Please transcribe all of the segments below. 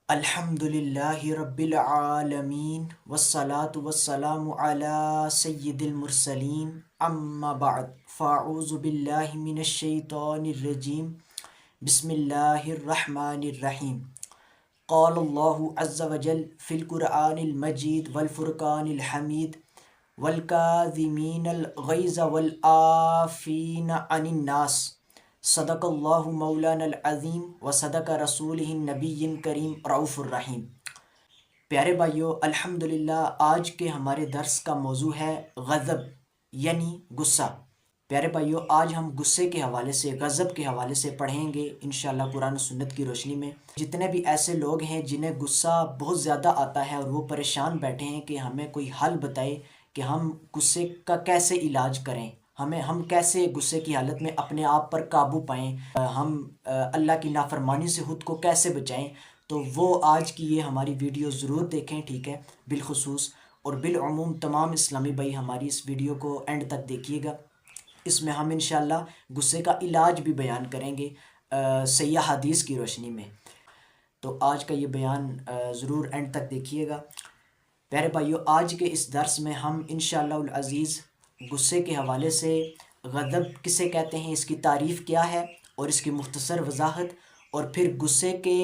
الحمدللہ رب العالمین والصلاة والسلام علی سید المرسلین اما بعد فاعوذ باللہ من الشیطان الرجیم بسم اللہ الرحمن الرحیم قال اللہ عز وجل فی القرآن المجید والفرقان الحمید والکاظمین الغیظ والعافین عن الناس صدق اللہ مولانا العظیم و صدق رسولہ النبی کریم رؤوف الرحیم۔ پیارے بھائیو، الحمدللہ آج کے ہمارے درس کا موضوع ہے غضب یعنی غصہ۔ پیارے بھائیو، آج ہم غصے کے حوالے سے، غضب کے حوالے سے پڑھیں گے انشاءاللہ قرآن و سنت کی روشنی میں۔ جتنے بھی ایسے لوگ ہیں جنہیں غصہ بہت زیادہ آتا ہے اور وہ پریشان بیٹھے ہیں کہ ہمیں کوئی حل بتائے کہ ہم غصے کا کیسے علاج کریں، ہم کیسے غصے کی حالت میں اپنے آپ پر قابو پائیں، ہم اللہ کی نافرمانی سے خود کو کیسے بچائیں، تو وہ آج کی یہ ہماری ویڈیو ضرور دیکھیں، ٹھیک ہے، بالخصوص اور بالعموم تمام اسلامی بھائی ہماری اس ویڈیو کو اینڈ تک دیکھیے گا۔ اس میں ہم انشاءاللہ غصے کا علاج بھی بیان کریں گے صحیح حدیث کی روشنی میں، تو آج کا یہ بیان ضرور اینڈ تک دیکھیے گا۔ پیارے بھائیو، آج کے اس درس میں ہم انشاءاللہ العزیز غصے کے حوالے سے غضب کسے کہتے ہیں، اس کی تعریف کیا ہے اور اس کی مختصر وضاحت، اور پھر غصے کے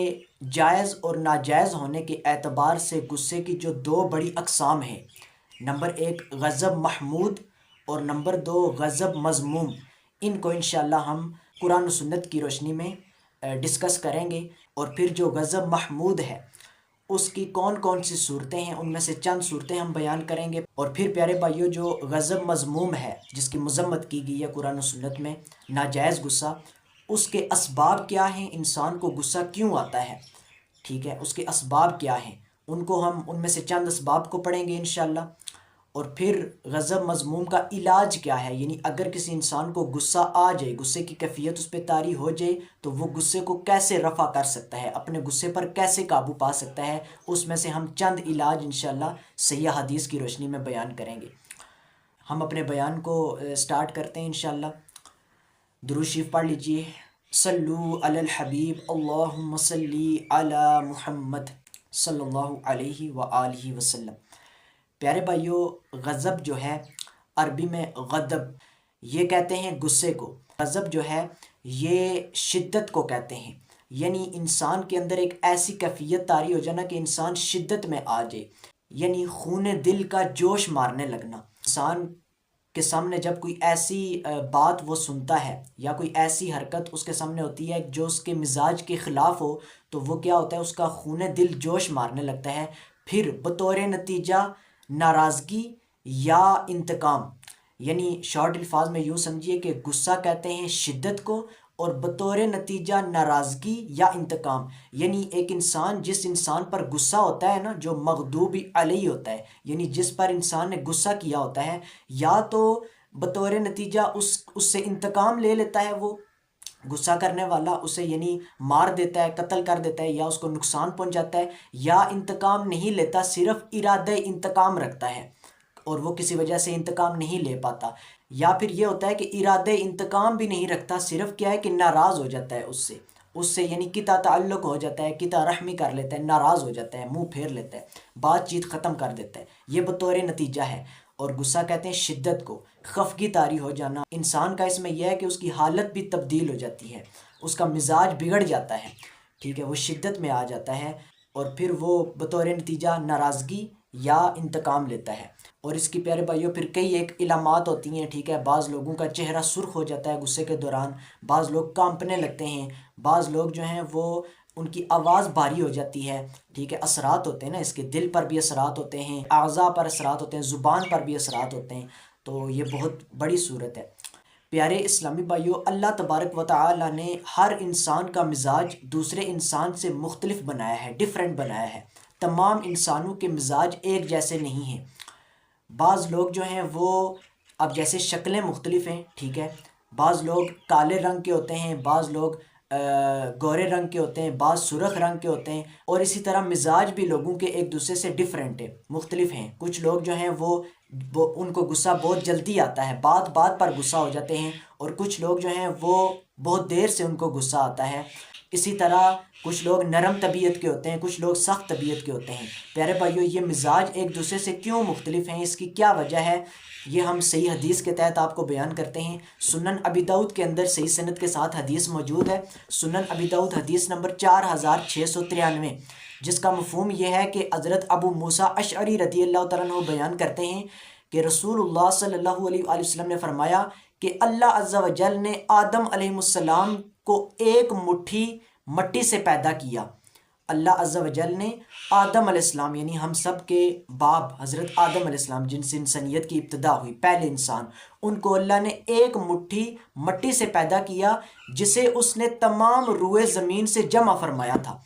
جائز اور ناجائز ہونے کے اعتبار سے غصے کی جو دو بڑی اقسام ہیں، نمبر ایک غضب محمود اور نمبر دو غضب مذموم، ان کو انشاءاللہ ہم قرآن و سنت کی روشنی میں ڈسکس کریں گے۔ اور پھر جو غضب محمود ہے اس کی کون کون سی صورتیں ہیں، ان میں سے چند صورتیں ہم بیان کریں گے۔ اور پھر پیارے بھائیو، جو غضب مذموم ہے جس کی مذمت کی گئی ہے قرآن و سنت میں، ناجائز غصہ، اس کے اسباب کیا ہیں، انسان کو غصہ کیوں آتا ہے، ٹھیک ہے، اس کے اسباب کیا ہیں، ان میں سے چند اسباب کو پڑھیں گے انشاءاللہ۔ اور پھر غضب مذموم کا علاج کیا ہے، یعنی اگر کسی انسان کو غصہ آ جائے، غصے کی کیفیت اس پہ طاری ہو جائے، تو وہ غصے کو کیسے رفع کر سکتا ہے، اپنے غصے پر کیسے قابو پا سکتا ہے، اس میں سے ہم چند علاج انشاءاللہ صحیح حدیث کی روشنی میں بیان کریں گے۔ ہم اپنے بیان کو سٹارٹ کرتے ہیں انشاءاللہ۔ درود شریف پڑھ لیجئے۔ صلو علی الحبیب اللہم صلی علی محمد صلی اللہ علیہ وآلہ وسلم۔ پیارے بھائیو، غضب جو ہے عربی میں غضب، یہ کہتے ہیں غصے کو۔ غضب جو ہے یہ شدت کو کہتے ہیں، یعنی انسان کے اندر ایک ایسی کیفیت طاری ہو جانا کہ انسان شدت میں آ جائے، یعنی خون دل کا جوش مارنے لگنا۔ انسان کے سامنے جب کوئی ایسی بات وہ سنتا ہے یا کوئی ایسی حرکت اس کے سامنے ہوتی ہے جو اس کے مزاج کے خلاف ہو، تو وہ کیا ہوتا ہے، اس کا خون دل جوش مارنے لگتا ہے۔ پھر بطور نتیجہ ناراضگی یا انتقام، یعنی شارٹ الفاظ میں یوں سمجھیے کہ غصہ کہتے ہیں شدت کو، اور بطور نتیجہ ناراضگی یا انتقام، یعنی ایک انسان، جس انسان پر غصہ ہوتا ہے نا، جو مغضوب علیہ ہوتا ہے، یعنی جس پر انسان نے غصہ کیا ہوتا ہے، یا تو بطور نتیجہ اس سے انتقام لے لیتا ہے، وہ غصہ کرنے والا اسے یعنی مار دیتا ہے، قتل کر دیتا ہے، یا اس کو نقصان پہنچاتا ہے، یا انتقام نہیں لیتا، صرف ارادہ انتقام رکھتا ہے اور وہ کسی وجہ سے انتقام نہیں لے پاتا، یا پھر یہ ہوتا ہے کہ ارادہ انتقام بھی نہیں رکھتا، صرف کیا ہے کہ ناراض ہو جاتا ہے اس سے یعنی قطع تعلق ہو جاتا ہے، قطع رحمی کر لیتا ہے، ناراض ہو جاتا ہے، منہ پھیر لیتا ہے، بات چیت ختم کر دیتا ہے، یہ بطور نتیجہ ہے۔ اور غصہ کہتے ہیں شدت کو، خفگی طاری ہو جانا، انسان کا اس میں یہ ہے کہ اس کی حالت بھی تبدیل ہو جاتی ہے، اس کا مزاج بگڑ جاتا ہے، ٹھیک ہے، وہ شدت میں آ جاتا ہے، اور پھر وہ بطور نتیجہ ناراضگی یا انتقام لیتا ہے۔ اور اس کی پیارے بھائیوں پھر کئی ایک علامات ہوتی ہیں، ٹھیک ہے، بعض لوگوں کا چہرہ سرخ ہو جاتا ہے غصے کے دوران، بعض لوگ کانپنے لگتے ہیں، بعض لوگ جو ہیں وہ ان کی آواز بھاری ہو جاتی ہے، ٹھیک ہے، اثرات ہوتے ہیں نا، اس کے دل پر بھی اثرات ہوتے ہیں، اعضاء پر اثرات ہوتے ہیں، زبان پر بھی اثرات ہوتے ہیں، تو یہ بہت بڑی صورت ہے۔ پیارے اسلامی بھائیو، اللہ تبارک و تعالی نے ہر انسان کا مزاج دوسرے انسان سے مختلف بنایا ہے، ڈیفرنٹ بنایا ہے، تمام انسانوں کے مزاج ایک جیسے نہیں ہیں۔ بعض لوگ جو ہیں وہ، اب جیسے شکلیں مختلف ہیں، ٹھیک ہے، بعض لوگ کالے رنگ کے ہوتے ہیں، بعض لوگ گورے رنگ کے ہوتے ہیں، بعض سرخ رنگ کے ہوتے ہیں، اور اسی طرح مزاج بھی لوگوں کے ایک دوسرے سے ڈیفرنٹ ہے، مختلف ہیں۔ کچھ لوگ جو ہیں وہ ان کو غصہ بہت جلدی آتا ہے، بات بات پر غصہ ہو جاتے ہیں، اور کچھ لوگ جو ہیں وہ بہت دیر سے ان کو غصہ آتا ہے۔ اسی طرح کچھ لوگ نرم طبیعت کے ہوتے ہیں، کچھ لوگ سخت طبیعت کے ہوتے ہیں۔ پیارے بھائیو، یہ مزاج ایک دوسرے سے کیوں مختلف ہیں، اس کی کیا وجہ ہے، یہ ہم صحیح حدیث کے تحت آپ کو بیان کرتے ہیں۔ سنن ابی داؤد کے اندر صحیح سند کے ساتھ حدیث موجود ہے، سنن ابی داؤد حدیث نمبر 4693، جس کا مفہوم یہ ہے کہ حضرت ابو موسیٰ اشعری رضی اللہ تعالیٰ عنہ بیان کرتے ہیں کہ رسول اللہ صلی اللہ علیہ وآلہ وسلم نے فرمایا کہ اللہ عز و جل نے آدم علیہ السلام کو ایک مٹھی مٹی سے پیدا کیا۔ اللہ عز و جل نے آدم علیہ السلام یعنی ہم سب کے باپ حضرت آدم علیہ السلام، جن سے انسانیت کی ابتدا ہوئی، پہلے انسان، ان کو اللہ نے ایک مٹھی مٹی سے پیدا کیا جسے اس نے تمام روئے زمین سے جمع فرمایا تھا۔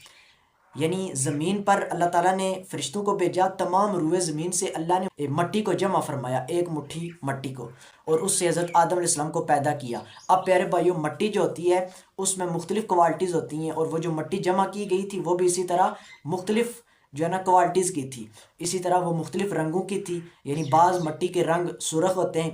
یعنی زمین پر اللہ تعالیٰ نے فرشتوں کو بھیجا، تمام روئے زمین سے اللہ نے مٹی کو جمع فرمایا، ایک مٹھی مٹی کو، اور اس سے حضرت آدم علیہ السلام کو پیدا کیا۔ اب پیارے بھائیو، مٹی جو ہوتی ہے اس میں مختلف کوالٹیز ہوتی ہیں، اور وہ جو مٹی جمع کی گئی تھی وہ بھی اسی طرح مختلف جو ہے نا کوالٹیز کی تھی، اسی طرح وہ مختلف رنگوں کی تھی۔ یعنی بعض مٹی کے رنگ سرخ ہوتے ہیں،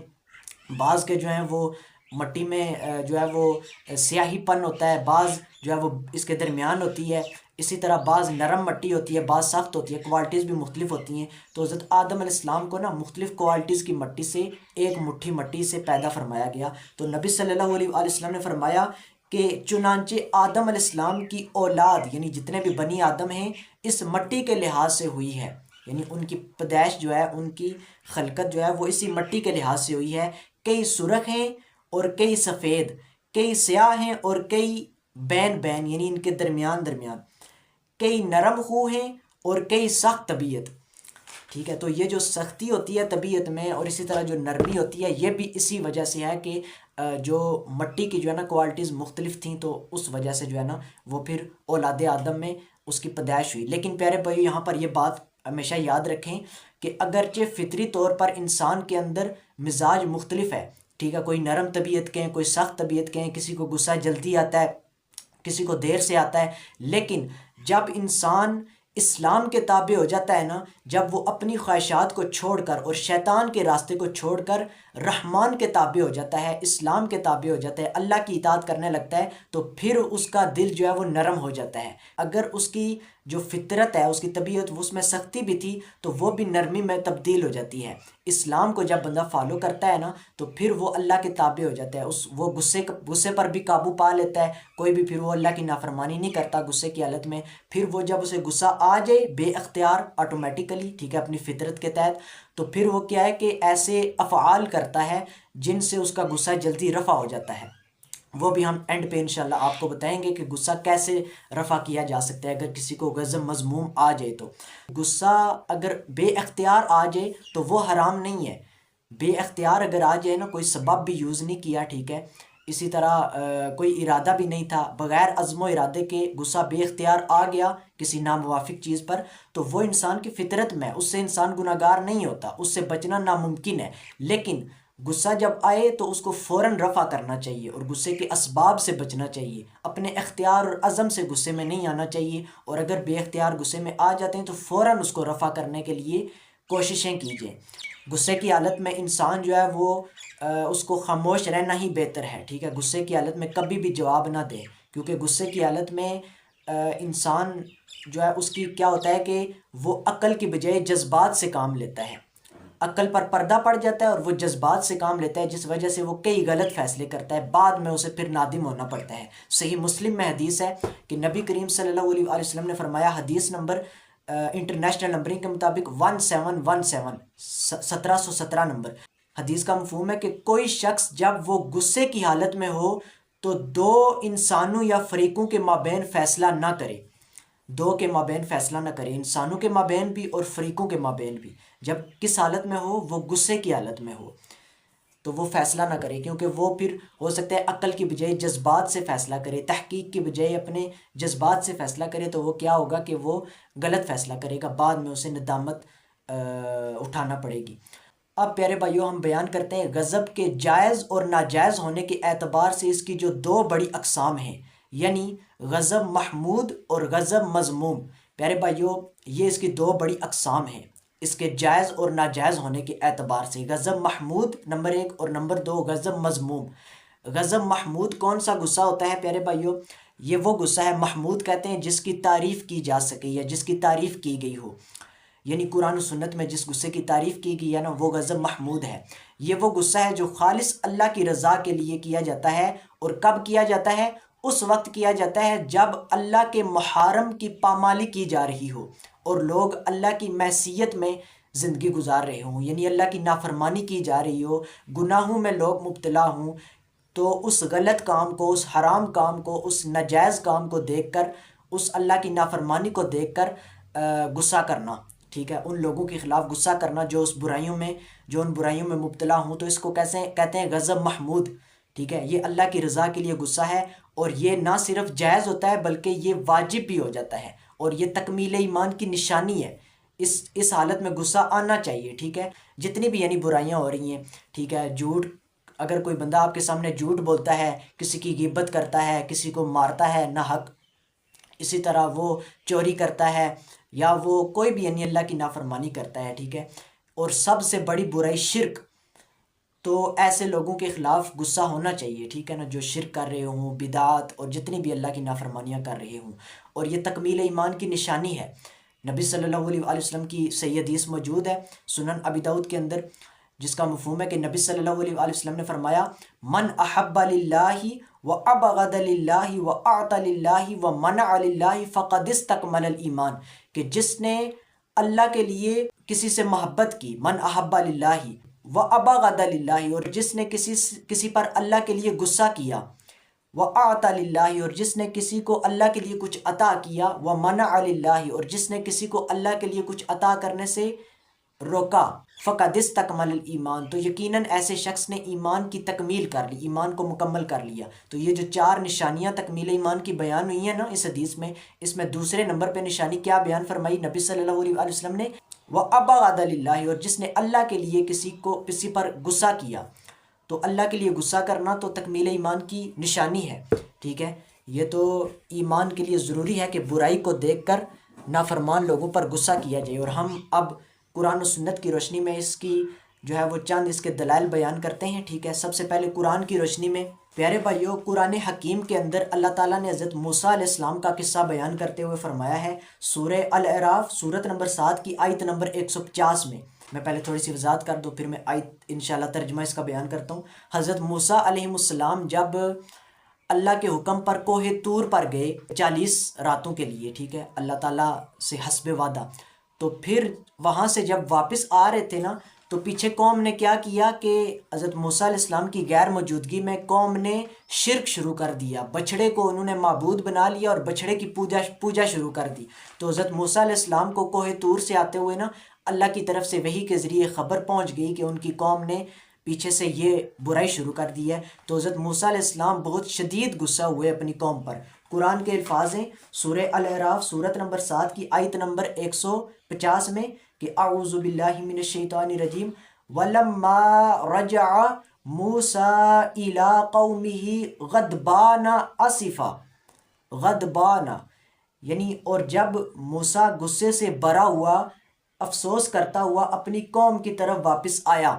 بعض کے جو ہیں وہ مٹی میں جو ہے وہ سیاہی پن ہوتا ہے، بعض جو ہے وہ اس کے درمیان ہوتی ہے، اسی طرح بعض نرم مٹی ہوتی ہے، بعض سخت ہوتی ہے، کوالٹیز بھی مختلف ہوتی ہیں۔ تو حضرت آدم علیہ السلام کو نا مختلف کوالٹیز کی مٹی سے ایک مٹھی مٹی سے پیدا فرمایا گیا۔ تو نبی صلی اللہ علیہ وآلہ وسلم نے فرمایا کہ چنانچہ آدم علیہ السلام کی اولاد یعنی جتنے بھی بنی آدم ہیں اس مٹی کے لحاظ سے ہوئی ہے، یعنی ان کی پیدائش جو ہے، ان کی خلقت جو ہے وہ اسی مٹی کے لحاظ سے ہوئی ہے۔ کئی سرخ ہیں اور کئی سفید، کئی سیاہ ہیں اور کئی بین بین یعنی ان کے درمیان درمیان، کئی نرم خو ہیں اور کئی سخت طبیعت۔ ٹھیک ہے، تو یہ جو سختی ہوتی ہے طبیعت میں اور اسی طرح جو نرمی ہوتی ہے، یہ بھی اسی وجہ سے ہے کہ جو مٹی کی جو ہے نا کوالٹیز مختلف تھیں، تو اس وجہ سے جو ہے نا وہ پھر اولاد آدم میں اس کی پیدائش ہوئی۔ لیکن پیارے بھائی، یہاں پر یہ بات ہمیشہ یاد رکھیں کہ اگرچہ فطری طور پر انسان کے اندر مزاج مختلف ہے، ٹھیک ہے، کوئی نرم طبیعت کے ہیں، کوئی سخت طبیعت کے ہیں، کسی کو غصہ جلدی آتا ہے، کسی کو دیر سے آتا ہے، لیکن جب انسان اسلام کے تابع ہو جاتا ہے نا، جب وہ اپنی خواہشات کو چھوڑ کر اور شیطان کے راستے کو چھوڑ کر رحمان کے تابع ہو جاتا ہے، اسلام کے تابع ہو جاتا ہے، اللہ کی اطاعت کرنے لگتا ہے، تو پھر اس کا دل جو ہے وہ نرم ہو جاتا ہے۔ اگر اس کی جو فطرت ہے، اس کی طبیعت، اس میں سختی بھی تھی تو وہ بھی نرمی میں تبدیل ہو جاتی ہے۔ اسلام کو جب بندہ فالو کرتا ہے نا تو پھر وہ اللہ کے تابع ہو جاتا ہے، وہ غصے پر بھی قابو پا لیتا ہے، کوئی بھی پھر وہ اللہ کی نافرمانی نہیں کرتا غصے کی حالت میں۔ پھر وہ جب اسے غصہ آ جائے بے اختیار آٹومیٹیکلی، ٹھیک ہے، اپنی فطرت کے تحت، تو پھر وہ کیا ہے کہ ایسے افعال کرتا ہے جن سے اس کا غصہ جلدی رفع ہو جاتا ہے۔ وہ بھی ہم اینڈ پہ انشاءاللہ آپ کو بتائیں گے کہ غصہ کیسے رفع کیا جا سکتا ہے اگر کسی کو غضب مذموم آ جائے تو۔ غصہ اگر بے اختیار آ جائے تو وہ حرام نہیں ہے، بے اختیار اگر آ جائے نا، کوئی سبب بھی یوز نہیں کیا، ٹھیک ہے، اسی طرح کوئی ارادہ بھی نہیں تھا، بغیر عزم و ارادے کے غصہ بے اختیار آ گیا کسی ناموافق چیز پر، تو وہ انسان کی فطرت میں، اس سے انسان گناہگار نہیں ہوتا، اس سے بچنا ناممکن ہے۔ لیکن غصہ جب آئے تو اس کو فوراً رفع کرنا چاہیے اور غصے کے اسباب سے بچنا چاہیے، اپنے اختیار اور عزم سے غصے میں نہیں آنا چاہیے، اور اگر بے اختیار غصے میں آ جاتے ہیں تو فوراً اس کو رفع کرنے کے لیے کوششیں کیجیے۔ غصے کی حالت میں انسان جو ہے وہ اس کو خاموش رہنا ہی بہتر ہے، ٹھیک ہے، غصے کی حالت میں کبھی بھی جواب نہ دے، کیونکہ غصے کی حالت میں انسان جو ہے اس کی کیا ہوتا ہے کہ وہ عقل کی بجائے جذبات سے کام لیتا ہے، عقل پر پردہ پڑ جاتا ہے اور وہ جذبات سے کام لیتا ہے، جس وجہ سے وہ کئی غلط فیصلے کرتا ہے، بعد میں اسے پھر نادم ہونا پڑتا ہے۔ صحیح مسلم میں حدیث ہے کہ نبی کریم صلی اللہ علیہ وآلہ وسلم نے فرمایا، حدیث نمبر انٹرنیشنل نمبرنگ کے مطابق 1717 1717 نمبر، حدیث کا مفہوم ہے کہ کوئی شخص جب وہ غصے کی حالت میں ہو تو دو انسانوں یا فریقوں کے مابین فیصلہ نہ کرے، دو کے مابین فیصلہ نہ کرے، انسانوں کے مابین بھی اور فریقوں کے مابین بھی۔ جب کس حالت میں ہو؟ وہ غصے کی حالت میں ہو، تو وہ فیصلہ نہ کرے، کیونکہ وہ پھر ہو سکتا ہے عقل کی بجائے جذبات سے فیصلہ کرے، تحقیق کی بجائے اپنے جذبات سے فیصلہ کرے، تو وہ کیا ہوگا کہ وہ غلط فیصلہ کرے گا، بعد میں اسے ندامت اٹھانا پڑے گی۔ اب پیارے بھائیوں، ہم بیان کرتے ہیں غضب کے جائز اور ناجائز ہونے کے اعتبار سے اس کی جو دو بڑی اقسام ہیں، یعنی غضب محمود اور غضب مذموم۔ پیارے بھائیوں، یہ اس کی دو بڑی اقسام ہیں اس کے جائز اور ناجائز ہونے کے اعتبار سے، غضب محمود نمبر 1 اور نمبر 2 غضب مذموم۔ غضب محمود کون سا غصہ ہوتا ہے پیارے بھائیوں؟ یہ وہ غصہ ہے، محمود کہتے ہیں جس کی تعریف کی جا سکے یا جس کی تعریف کی گئی ہو، یعنی قرآن و سنت میں جس غصے کی تعریف کی گئی ہے نا وہ غضب محمود ہے۔ یہ وہ غصہ ہے جو خالص اللہ کی رضا کے لیے کیا جاتا ہے، اور کب کیا جاتا ہے؟ اس وقت کیا جاتا ہے جب اللہ کے محارم کی پامالی کی جا رہی ہو اور لوگ اللہ کی معصیت میں زندگی گزار رہے ہوں، یعنی اللہ کی نافرمانی کی جا رہی ہو، گناہوں میں لوگ مبتلا ہوں، تو اس غلط کام کو، اس حرام کام کو، اس ناجائز کام کو دیکھ کر، اس اللہ کی نافرمانی کو دیکھ کر غصہ کرنا، ٹھیک ہے، ان لوگوں کے خلاف غصہ کرنا جو ان برائیوں میں مبتلا ہوں، تو اس کو کیسے کہتے ہیں؟ غضب محمود، ٹھیک ہے۔ یہ اللہ کی رضا کے لیے غصہ ہے، اور یہ نہ صرف جائز ہوتا ہے بلکہ یہ واجب بھی ہو جاتا ہے، اور یہ تکمیل ایمان کی نشانی ہے۔ اس حالت میں غصہ آنا چاہیے، ٹھیک ہے۔ جتنی بھی یعنی برائیاں ہو رہی ہیں، ٹھیک ہے، جھوٹ، اگر کوئی بندہ آپ کے سامنے جھوٹ بولتا ہے، کسی کی غیبت کرتا ہے، کسی کو مارتا ہے نہ حق، اسی طرح وہ چوری کرتا ہے، یا وہ کوئی بھی یعنی اللہ کی نافرمانی کرتا ہے، ٹھیک ہے، اور سب سے بڑی برائی شرک، تو ایسے لوگوں کے خلاف غصہ ہونا چاہیے، ٹھیک ہے نا، جو شرک کر رہے ہوں، بدعات اور جتنی بھی اللہ کی نافرمانیاں کر رہے ہوں، اور یہ تکمیل ایمان کی نشانی ہے۔ نبی صلی اللہ علیہ وآلہ وسلم کی صحیح حدیث موجود ہے سنن ابی داؤد کے اندر، جس کا مفہوم ہے کہ نبی صلی اللہ علیہ وآلہ وسلم نے فرمایا، من احب للہ وابغض للہ واعطى للہ ومنع للہ فقد استکمل الایمان، کہ جس نے اللہ کے لیے کسی سے محبت کی، من احب للہ وابغض للہ، اور جس نے کسی پر اللہ کے لیے غصہ کیا، وَأَعْطَى لِلَّهِ، اور جس نے کسی کو اللہ کے لیے کچھ عطا کیا، وَمَنَعَ لِلَّهِ، اور جس نے کسی کو اللہ کے لیے کچھ عطا کرنے سے روکا، فَقَدْ اسْتَكْمَلَ الْإِيمَانَ، تو یقیناً ایسے شخص نے ایمان کی تکمیل کر لی، ایمان کو مکمل کر لیا۔ تو یہ جو 4 نشانیاں تکمیل ایمان کی بیان ہوئی ہیں نا اس حدیث میں، اس میں دوسرے نمبر پہ نشانی کیا بیان فرمائی نبی صلی اللہ علیہ وآلہ وسلم نے؟ وَأَبْغَضَ لِلَّهِ، اور جس نے اللہ کے لیے کسی پر غصہ کیا، تو اللہ کے لیے غصہ کرنا تو تکمیل ایمان کی نشانی ہے، ٹھیک ہے۔ یہ تو ایمان کے لیے ضروری ہے کہ برائی کو دیکھ کر نافرمان لوگوں پر غصہ کیا جائے، اور ہم اب قرآن و سنت کی روشنی میں اس کی جو ہے وہ چند اس کے دلائل بیان کرتے ہیں، ٹھیک ہے۔ سب سے پہلے قرآن کی روشنی میں، پیارے بھائیو، قرآن حکیم کے اندر اللہ تعالیٰ نے حضرت موسیٰ علیہ السلام کا قصہ بیان کرتے ہوئے فرمایا ہے سورہ الاعراف سورت نمبر 7 کی آیت نمبر 150 میں پہلے تھوڑی سی وضاحت کر دوں، پھر میں آیت انشاءاللہ ترجمہ اس کا بیان کرتا ہوں۔ حضرت موسیٰ علیہ السلام جب اللہ کے حکم پر کوہ طور پر گئے 40 راتوں کے لیے، ٹھیک ہے، اللہ تعالیٰ سے حسب وعدہ، تو پھر وہاں سے جب واپس آ رہے تھے نا، تو پیچھے قوم نے کیا کیا کہ حضرت موسیٰ علیہ السلام کی غیر موجودگی میں قوم نے شرک شروع کر دیا، بچھڑے کو انہوں نے معبود بنا لیا اور بچھڑے کی پوجا شروع کر دی۔ تو حضرت موسیٰ علیہ السلام کو کوہ طور سے آتے ہوئے نا اللہ کی طرف سے وحی کے ذریعے خبر پہنچ گئی کہ ان کی قوم نے پیچھے سے یہ برائی شروع کر دی ہے۔ تو حضرت موسیٰ علیہ السلام بہت شدید غصہ ہوئے اپنی قوم پر۔ قرآن کے الفاظ ہیں سورہ الاعراف سورت نمبر 7 کی آیت نمبر 150 میں کہ اعوذ باللہ من الشیطان الرجیم وَلَمَّا رَجَعَ مُوسَىٰ إِلَىٰ قَوْمِهِ غَضْبَانَ آسِفًا، غضبانہ یعنی اور جب موسیٰ غصے سے بھرا ہوا، افسوس کرتا ہوا اپنی قوم کی طرف واپس آیا،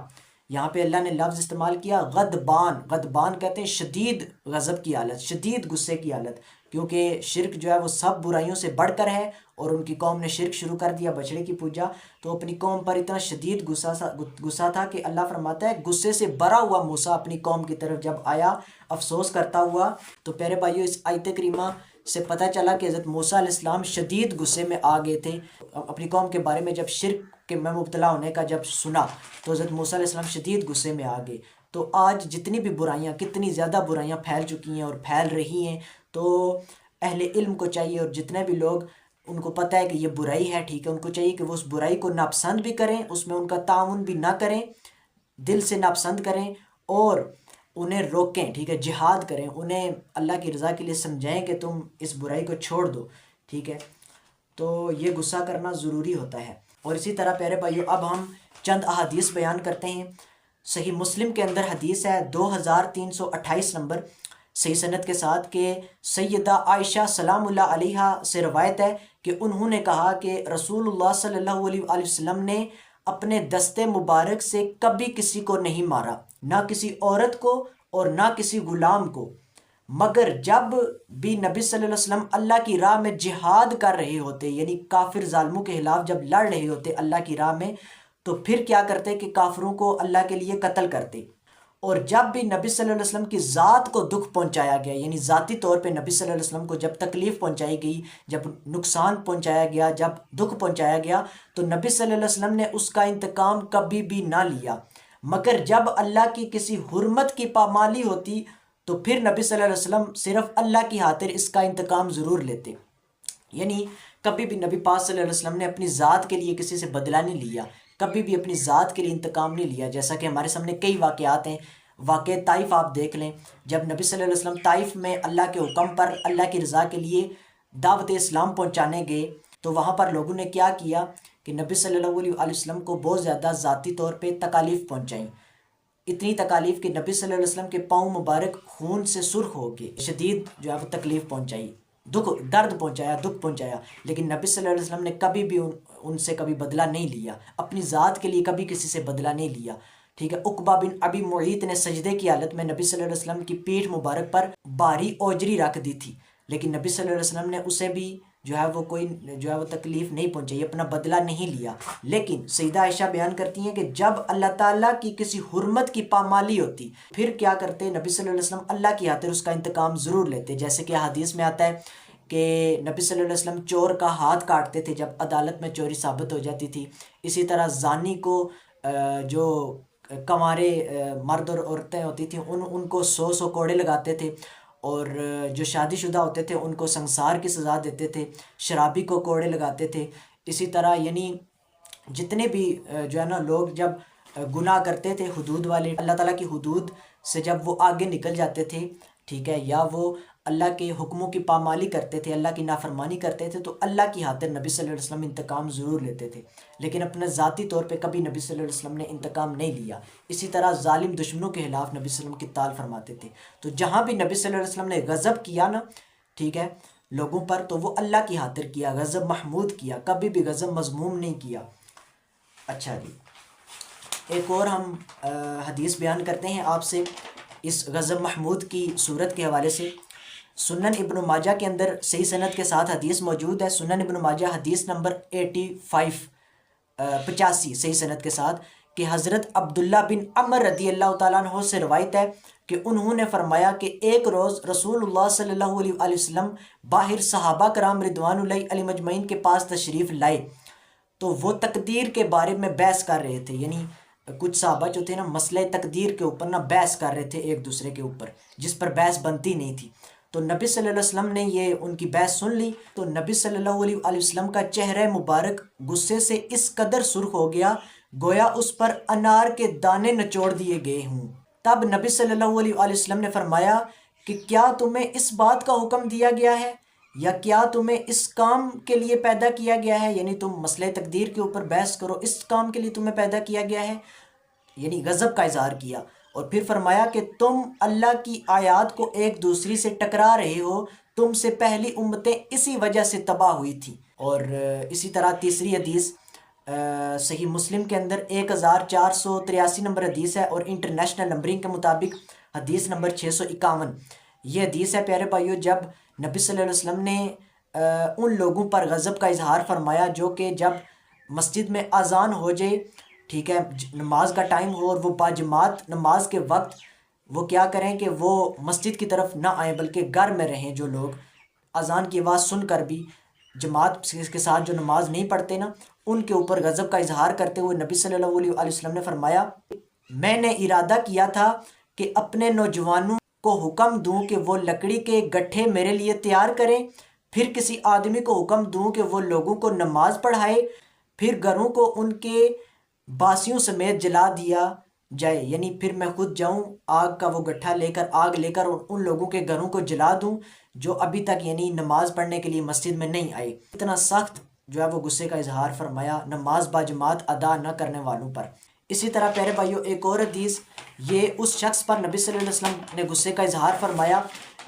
یہاں پہ اللہ نے لفظ استعمال کیا غضبان۔ غضبان کہتے ہیں شدید غضب کی حالت، شدید غصے کی حالت، کیونکہ شرک جو ہے وہ سب برائیوں سے بڑھ کر ہے، اور ان کی قوم نے شرک شروع کر دیا، بچڑے کی پوجا، تو اپنی قوم پر اتنا شدید غصہ تھا کہ اللہ فرماتا ہے غصے سے بھرا ہوا موسیٰ اپنی قوم کی طرف جب آیا افسوس کرتا ہوا۔ تو پیارے بھائیو، اس آیت کریمہ سے پتہ چلا کہ حضرت موسیٰ علیہ السلام شدید غصے میں آ گئے تھے اپنی قوم کے بارے میں، جب شرک کے میں مبتلا ہونے کا جب سنا تو حضرت موسیٰ علیہ السلام شدید غصے میں آ گئے۔ تو آج جتنی بھی برائیاں، کتنی زیادہ برائیاں پھیل چکی ہیں اور پھیل رہی ہیں، تو اہل علم کو چاہیے اور جتنے بھی لوگ ان کو پتہ ہے کہ یہ برائی ہے، ٹھیک ہے، ان کو چاہیے کہ وہ اس برائی کو ناپسند بھی کریں، اس میں ان کا تعاون بھی نہ کریں، دل سے ناپسند کریں اور انہیں روکیں، ٹھیک ہے، جہاد کریں، انہیں اللہ کی رضا کے لیے سمجھائیں کہ تم اس برائی کو چھوڑ دو، ٹھیک ہے۔ تو یہ غصہ کرنا ضروری ہوتا ہے۔ اور اسی طرح پیارے بھائیو، اب ہم چند احادیث بیان کرتے ہیں۔ صحیح مسلم کے اندر حدیث ہے 2328 نمبر صحیح سند کے ساتھ کہ سیدہ عائشہ سلام اللہ علیہا سے روایت ہے کہ انہوں نے کہا کہ رسول اللہ صلی اللہ علیہ وآلہ وسلم نے اپنے دست مبارک سے کبھی کسی کو نہیں مارا، نہ کسی عورت کو اور نہ کسی غلام کو، مگر جب بھی نبی صلی اللہ علیہ وسلم اللہ کی راہ میں جہاد کر رہے ہوتے، یعنی کافر ظالموں کے خلاف جب لڑ رہے ہوتے اللہ کی راہ میں، تو پھر کیا کرتے کہ کافروں کو اللہ کے لیے قتل کرتے۔ اور جب بھی نبی صلی اللہ علیہ وسلم کی ذات کو دکھ پہنچایا گیا، یعنی ذاتی طور پہ نبی صلی اللہ علیہ وسلم کو جب تکلیف پہنچائی گئی، جب نقصان پہنچایا گیا، جب دکھ پہنچایا گیا، تو نبی صلی اللہ علیہ وسلم نے اس کا انتقام کبھی بھی نہ لیا۔ مگر جب اللہ کی کسی حرمت کی پامالی ہوتی تو پھر نبی صلی اللہ علیہ وسلم صرف اللہ کی خاطر اس کا انتقام ضرور لیتے۔ یعنی کبھی بھی نبی پاک صلی اللہ علیہ وسلم نے اپنی ذات کے لیے کسی سے بدلہ نہیں لیا، کبھی بھی اپنی ذات کے لیے انتقام نہیں لیا، جیسا کہ ہمارے سامنے کئی واقعات ہیں۔ واقع طائف آپ دیکھ لیں، جب نبی صلی اللہ علیہ وسلم طائف میں اللہ کے حکم پر اللہ کی رضا کے لیے دعوت اسلام پہنچانے گئے، تو وہاں پر لوگوں نے کیا کیا کہ نبی صلی اللہ علیہ وسلم کو بہت زیادہ ذاتی طور پہ تکالیف پہنچائیں، اتنی تکالیف کہ نبی صلی اللہ علیہ وسلم کے پاؤں مبارک خون سے سرخ ہو گئے، شدید جو ہے وہ تکلیف پہنچائی، درد پہنچایا، دکھ پہنچایا، لیکن نبی صلی اللہ علیہ وسلم نے کبھی بھی ان سے کبھی بدلہ نہیں لیا، اپنی ذات کے لیے کبھی کسی سے بدلہ نہیں لیا۔ ٹھیک ہے، عقبہ بن ابی معیط نے سجدے کی حالت میں نبی صلی اللہ علیہ وسلم کی پیٹھ مبارک پر بھاری اوجری رکھ دی تھی، لیکن نبی صلی اللہ علیہ وسلم نے اسے بھی جو ہے وہ کوئی جو ہے وہ تکلیف نہیں پہنچائی، اپنا بدلہ نہیں لیا۔ لیکن سیدہ عائشہ بیان کرتی ہیں کہ جب اللہ تعالیٰ کی کسی حرمت کی پامالی ہوتی پھر کیا کرتے، نبی صلی اللہ علیہ وسلم اللہ کی خاطر اس کا انتقام ضرور لیتے، جیسے کہ حدیث میں آتا ہے کہ نبی صلی اللہ علیہ وسلم چور کا ہاتھ کاٹتے تھے جب عدالت میں چوری ثابت ہو جاتی تھی۔ اسی طرح زانی کو جو کنوارے مرد اور عورتیں ہوتی تھیں ان کو 100 کوڑے لگاتے تھے، اور جو شادی شدہ ہوتے تھے ان کو سنسار کی سزا دیتے تھے، شرابی کو کوڑے لگاتے تھے۔ اسی طرح یعنی جتنے بھی جو ہے نا لوگ جب گناہ کرتے تھے حدود والے، اللہ تعالیٰ کی حدود سے جب وہ آگے نکل جاتے تھے، ٹھیک ہے، یا وہ اللہ کے حکموں کی پامالی کرتے تھے، اللہ کی نافرمانی کرتے تھے، تو اللہ کی خاطر نبی صلی اللہ علیہ وسلم انتقام ضرور لیتے تھے، لیکن اپنے ذاتی طور پہ کبھی نبی صلی اللہ علیہ وسلم نے انتقام نہیں لیا۔ اسی طرح ظالم دشمنوں کے خلاف نبی صلی اللہ علیہ وسلم قتال فرماتے تھے۔ تو جہاں بھی نبی صلی اللہ علیہ وسلم نے غضب کیا نا، ٹھیک ہے، لوگوں پر، تو وہ اللہ کی خاطر کیا، غضب محمود کیا، کبھی بھی غضب مذموم نہیں کیا۔ اچھا جی، ایک اور ہم حدیث بیان کرتے ہیں آپ سے اس غضب محمود کی صورت کے حوالے سے۔ سنن ابن ماجہ کے اندر صحیح سند کے ساتھ حدیث موجود ہے، سنن ابن ماجہ حدیث نمبر 85 صحیح سند کے ساتھ، کہ حضرت عبداللہ بن عمر رضی اللہ تعالیٰ عنہ سے روایت ہے کہ انہوں نے فرمایا کہ ایک روز رسول اللہ صلی اللہ علیہ وسلم باہر صحابہ کرام رضوان اللہ علیہ مجمعین کے پاس تشریف لائے، تو وہ تقدیر کے بارے میں بحث کر رہے تھے، یعنی کچھ صحابہ جو تھے نا مسئلہ تقدیر کے اوپر نا بحث کر رہے تھے ایک دوسرے کے اوپر، جس پر بحث بنتی نہیں تھی۔ تو نبی صلی اللہ علیہ وسلم نے یہ ان کی بحث سن لی، تو نبی صلی اللہ علیہ وسلم کا چہرہ مبارک غصے سے اس قدر سرخ ہو گیا گویا اس پر انار کے دانے نچوڑ دیے گئے ہوں۔ تب نبی صلی اللہ علیہ وسلم نے فرمایا کہ کیا تمہیں اس بات کا حکم دیا گیا ہے یا کیا تمہیں اس کام کے لیے پیدا کیا گیا ہے، یعنی تم مسئلہ تقدیر کے اوپر بحث کرو، اس کام کے لیے تمہیں پیدا کیا گیا ہے، یعنی غضب کا اظہار کیا۔ اور پھر فرمایا کہ تم اللہ کی آیات کو ایک دوسری سے ٹکرا رہے ہو، تم سے پہلی امتیں اسی وجہ سے تباہ ہوئی تھیں۔ اور اسی طرح تیسری حدیث صحیح مسلم کے اندر 1483 نمبر حدیث ہے، اور انٹرنیشنل نمبرنگ کے مطابق حدیث نمبر 651 یہ حدیث ہے۔ پیارے بھائیو، جب نبی صلی اللہ علیہ وسلم نے ان لوگوں پر غضب کا اظہار فرمایا جو کہ جب مسجد میں اذان ہو جائے، ٹھیک ہے، نماز کا ٹائم ہو، اور وہ باجماعت نماز کے وقت وہ کیا کریں کہ وہ مسجد کی طرف نہ آئیں بلکہ گھر میں رہیں، جو لوگ اذان کی آواز سن کر بھی جماعت کے ساتھ جو نماز نہیں پڑھتے نا، ان کے اوپر غضب کا اظہار کرتے ہوئے نبی صلی اللہ علیہ وسلم نے فرمایا، میں نے ارادہ کیا تھا کہ اپنے نوجوانوں کو حکم دوں کہ وہ لکڑی کے گٹھے میرے لیے تیار کریں، پھر کسی آدمی کو حکم دوں کہ وہ لوگوں کو نماز پڑھائے، پھر گھروں کو ان کے باسیوں سمیت جلا دیا جائے، یعنی پھر میں خود جاؤں آگ کا وہ گٹھا لے کر، آگ لے کر، اور ان لوگوں کے گھروں کو جلا دوں جو ابھی تک یعنی نماز پڑھنے کے لیے مسجد میں نہیں آئے۔ اتنا سخت جو ہے وہ غصے کا اظہار فرمایا نماز باجماعت ادا نہ کرنے والوں پر۔ اسی طرح پیارے بھائیو، ایک اور حدیث، یہ اس شخص پر نبی صلی اللہ علیہ وسلم نے غصے کا اظہار فرمایا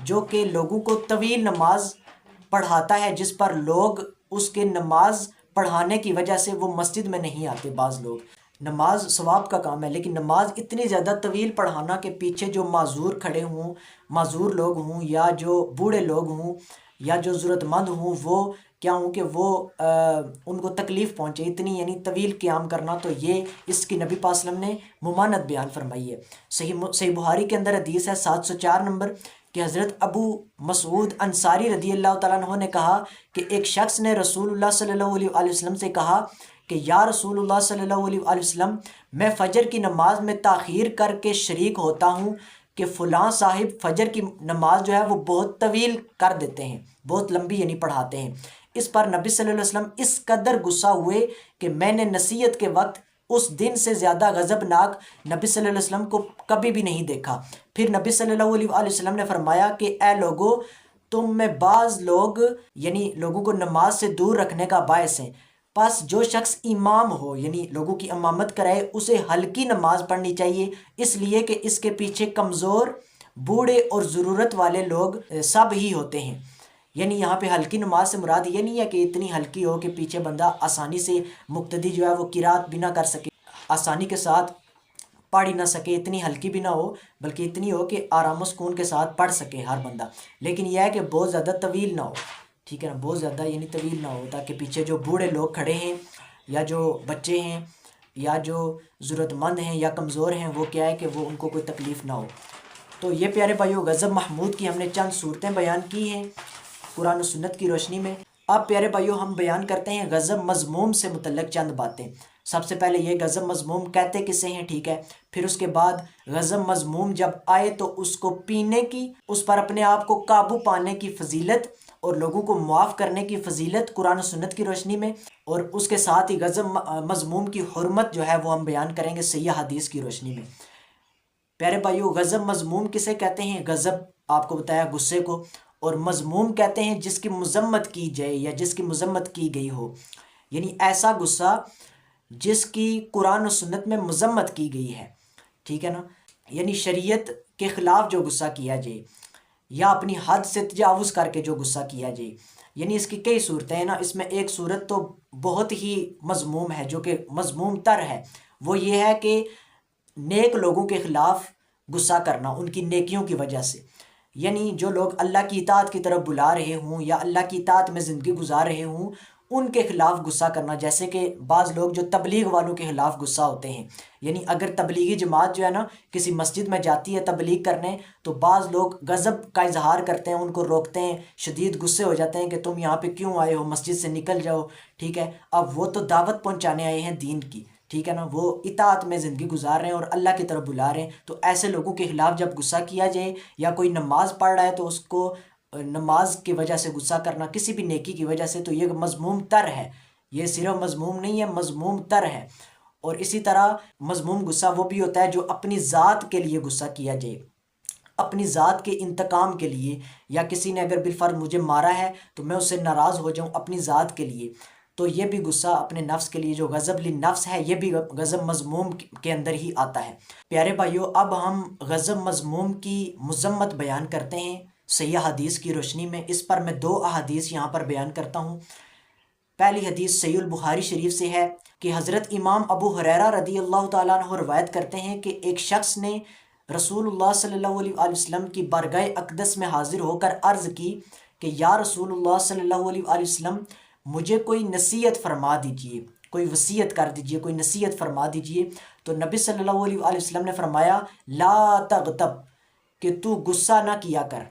جو کہ لوگوں کو طویل نماز پڑھاتا ہے، جس پر لوگ اس کے نماز پڑھانے کی وجہ سے وہ مسجد میں نہیں آتے، بعض لوگ نماز ثواب کا کام ہے، لیکن نماز اتنی زیادہ طویل پڑھانا کہ پیچھے جو معذور کھڑے ہوں، معذور لوگ ہوں، یا جو بوڑھے لوگ ہوں، یا جو ضرورت مند ہوں، وہ کیا ہوں کہ وہ ان کو تکلیف پہنچے، اتنی یعنی طویل قیام کرنا، تو یہ اس کی نبی پاک صلی اللہ علیہ وسلم نے ممانعت بیان فرمائی ہے۔ صحیح بخاری کے اندر حدیث ہے 704 نمبر کہ حضرت ابو مسعود انصاری رضی اللہ تعالیٰ عنہ نے کہا کہ ایک شخص نے رسول اللہ صلی اللہ علیہ وسلم سے کہا کہ یا رسول اللہ صلی اللہ علیہ وسلم، میں فجر کی نماز میں تاخیر کر کے شریک ہوتا ہوں کہ فلاں صاحب فجر کی نماز جو ہے وہ بہت طویل کر دیتے ہیں، بہت لمبی یعنی پڑھاتے ہیں۔ اس پر نبی صلی اللہ علیہ وسلم اس قدر غصہ ہوئے کہ میں نے نصیحت کے وقت اس دن سے زیادہ غضبناک نبی صلی اللہ علیہ وسلم کو کبھی بھی نہیں دیکھا۔ پھر نبی صلی اللہ علیہ وسلم نے فرمایا کہ اے لوگو، تم میں بعض لوگ یعنی لوگوں کو نماز سے دور رکھنے کا باعث ہیں، پس جو شخص امام ہو یعنی لوگوں کی امامت کرائے اسے ہلکی نماز پڑھنی چاہیے، اس لیے کہ اس کے پیچھے کمزور، بوڑھے اور ضرورت والے لوگ سب ہی ہوتے ہیں۔ یعنی یہاں پہ ہلکی نماز سے مراد یہ نہیں ہے کہ اتنی ہلکی ہو کہ پیچھے بندہ آسانی سے مقتدی جو ہے وہ قرات بھی نہ کر سکے، آسانی کے ساتھ پڑھ ہی نہ سکے، اتنی ہلکی بھی نہ ہو، بلکہ اتنی ہو کہ آرام و سکون کے ساتھ پڑھ سکے ہر بندہ، لیکن یہ ہے کہ بہت زیادہ طویل نہ ہو، ٹھیک ہے نا، بہت زیادہ یعنی طویل نہ ہو، تاکہ پیچھے جو بوڑھے لوگ کھڑے ہیں یا جو بچے ہیں یا جو ضرورت مند ہیں یا کمزور ہیں، وہ کیا ہے کہ وہ ان کو کوئی تکلیف نہ ہو۔ تو یہ پیارے بھائیو غضب محمود کی ہم نے چند صورتیں بیان کی ہیں قرآن و سنت کی روشنی میں۔ اب پیارے بھائیو ہم بیان کرتے ہیں غضب مذموم سے متعلق چند باتیں۔ سب سے پہلے یہ غضب مذموم کہتے کسے ہیں، ٹھیک ہے، پھر اس کے بعد غضب مذموم جب آئے تو اس کو پینے کی، اس پر اپنے آپ کو قابو پانے کی فضیلت اور لوگوں کو معاف کرنے کی فضیلت قرآن و سنت کی روشنی میں، اور اس کے ساتھ ہی غضب مذموم کی حرمت جو ہے وہ ہم بیان کریں گے صحیح حدیث کی روشنی میں۔ پیارے بھائیو غضب مذموم کسے کہتے ہیں؟ غضب آپ کو بتایا غصے کو، اور مذموم کہتے ہیں جس کی مذمت کی جائے یا جس کی مذمت کی گئی ہو، یعنی ایسا غصہ جس کی قرآن و سنت میں مذمت کی گئی ہے، ٹھیک ہے نا، یعنی شریعت کے خلاف جو غصہ کیا جائے یا اپنی حد سے تجاوز کر کے جو غصہ کیا جائے، یعنی اس کی کئی صورتیں ہیں نا، اس میں ایک صورت تو بہت ہی مذموم ہے جو کہ مذموم تر ہے، وہ یہ ہے کہ نیک لوگوں کے خلاف غصہ کرنا ان کی نیکیوں کی وجہ سے، یعنی جو لوگ اللہ کی اطاعت کی طرف بلا رہے ہوں یا اللہ کی اطاعت میں زندگی گزار رہے ہوں، ان کے خلاف غصہ کرنا، جیسے کہ بعض لوگ جو تبلیغ والوں کے خلاف غصہ ہوتے ہیں، یعنی اگر تبلیغی جماعت جو ہے نا کسی مسجد میں جاتی ہے تبلیغ کرنے، تو بعض لوگ غضب کا اظہار کرتے ہیں، ان کو روکتے ہیں، شدید غصے ہو جاتے ہیں کہ تم یہاں پہ کیوں آئے ہو، مسجد سے نکل جاؤ، ٹھیک ہے۔ اب وہ تو دعوت پہنچانے آئے ہیں دین کی، ٹھیک ہے نا، وہ اطاعت میں زندگی گزار رہے ہیں اور اللہ کی طرف بلا رہے ہیں، تو ایسے لوگوں کے خلاف جب غصہ کیا جائے، یا کوئی نماز پڑھ رہا ہے تو اس کو نماز کی وجہ سے غصہ کرنا، کسی بھی نیکی کی وجہ سے، تو یہ مذموم تر ہے، یہ صرف مذموم نہیں ہے، مذموم تر ہے۔ اور اسی طرح مذموم غصہ وہ بھی ہوتا ہے جو اپنی ذات کے لیے غصہ کیا جائے، اپنی ذات کے انتقام کے لیے، یا کسی نے اگر بالفرض مجھے مارا ہے تو میں اس سے ناراض ہو جاؤں اپنی ذات کے لیے، تو یہ بھی غصہ اپنے نفس کے لیے جو غضب للنفس ہے، یہ بھی غضب مذموم کے اندر ہی آتا ہے۔ پیارے بھائیو اب ہم غضب مذموم کی مذمت بیان کرتے ہیں صحیح حدیث کی روشنی میں۔ اس پر میں 2 احادیث یہاں پر بیان کرتا ہوں۔ پہلی حدیث صحیح البخاری شریف سے ہے کہ حضرت امام ابو ہریرہ رضی اللہ تعالیٰ عنہ روایت کرتے ہیں کہ ایک شخص نے رسول اللہ صلی اللہ علیہ وسلم کی بارگاہ اقدس میں حاضر ہو کر عرض کی کہ یا رسول اللہ صلی اللہ علیہ وسلم، مجھے کوئی نصیحت فرما دیجئے، کوئی وصیت کر دیجئے، کوئی نصیحت فرما دیجئے۔ تو نبی صلی اللہ علیہ وسلم نے فرمایا لا تغتب، کہ تو غصہ نہ کیا کر۔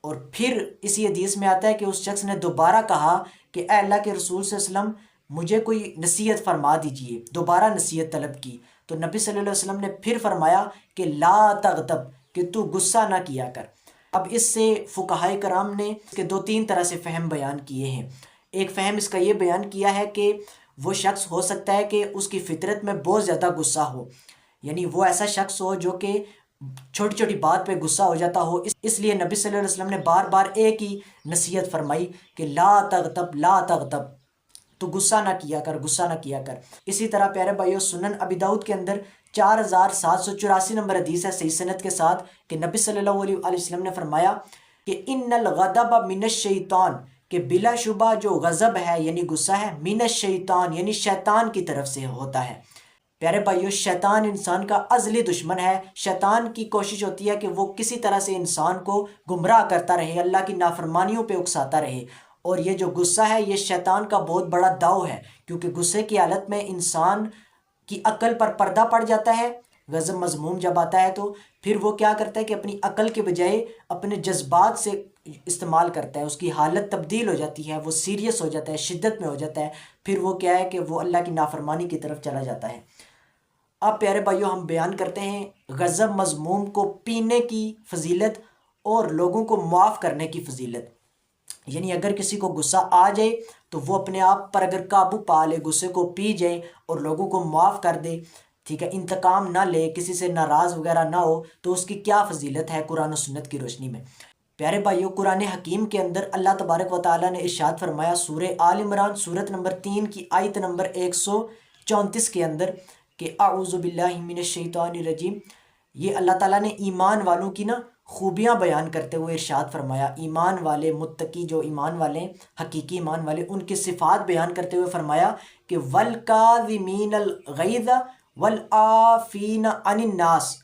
اور پھر اسی حدیث میں آتا ہے کہ اس شخص نے دوبارہ کہا کہ اے اللہ کے رسول صلی اللہ علیہ وسلم، مجھے کوئی نصیحت فرما دیجئے، دوبارہ نصیحت طلب کی۔ تو نبی صلی اللہ علیہ وسلم نے پھر فرمایا کہ لا تغتب، کہ تو غصہ نہ کیا کر۔ اب اس سے فقہائے کرام نے اس کے 2-3 طرح سے فہم بیان کیے ہیں۔ ایک فہم اس کا یہ بیان کیا ہے کہ وہ شخص ہو سکتا ہے کہ اس کی فطرت میں بہت زیادہ غصہ ہو، یعنی وہ ایسا شخص ہو جو کہ چھوٹی چھوٹی بات پہ غصہ ہو جاتا ہو، اس لیے نبی صلی اللہ علیہ وسلم نے بار بار ایک ہی نصیحت فرمائی کہ لا تغتب لا تغتب، تو غصہ نہ کیا کر، غصہ نہ کیا کر۔ اسی طرح پیارے بھائیو سنن ابی داؤد کے اندر 4784 نمبر حدیث ہے صحیح سند کے ساتھ کہ نبی صلی اللہ علیہ وسلم نے فرمایا کہ ان الغضب من الشیطان، کہ بلا شبہ جو غضب ہے یعنی غصہ ہے، من الشیطان یعنی شیطان کی طرف سے ہوتا ہے، پیارے بھائیو، شیطان انسان کا ازلی دشمن ہے۔ شیطان کی کوشش ہوتی ہے کہ وہ کسی طرح سے انسان کو گمراہ کرتا رہے، اللہ کی نافرمانیوں پہ اکساتا رہے۔ اور یہ جو غصہ ہے یہ شیطان کا بہت بڑا داؤ ہے، کیونکہ غصے کی حالت میں انسان کی عقل پر پردہ پڑ جاتا ہے۔ غضب مذموم جب آتا ہے تو پھر وہ کیا کرتا ہے کہ اپنی عقل کے بجائے اپنے جذبات سے استعمال کرتا ہے، اس کی حالت تبدیل ہو جاتی ہے، وہ سیریس ہو جاتا ہے، شدت میں ہو جاتا ہے، پھر وہ کیا ہے کہ وہ اللہ کی نافرمانی کی طرف چلا جاتا ہے۔ اب پیارے بھائیوں، ہم بیان کرتے ہیں غضب مذموم کو پینے کی فضیلت اور لوگوں کو معاف کرنے کی فضیلت۔ یعنی اگر کسی کو غصہ آ جائے تو وہ اپنے آپ پر اگر قابو پا لے، غصے کو پی جائے اور لوگوں کو معاف کر دے، ٹھیک ہے، انتقام نہ لے، کسی سے ناراض وغیرہ نہ ہو، تو اس کی کیا فضیلت ہے قرآن و سنت کی روشنی میں۔ پیارے بھائیوں، قرآن حکیم کے اندر اللہ تبارک و تعالیٰ نے ارشاد فرمایا سورہ آل عمران سورت نمبر 3 کی آیت نمبر 134 کے اندر کہ اعوذ باللہ من الشیطان الرجیم۔ یہ اللہ تعالیٰ نے ایمان والوں کی خوبیاں بیان کرتے ہوئے ارشاد فرمایا، ایمان والے متقی جو ایمان والے ہیں، حقیقی ایمان والے، ان کی صفات بیان کرتے ہوئے فرمایا کہ وَالْكَاظِمِينَ الْغَيْظَ وَالْعَافِينَ عَنِ النَّاسِ،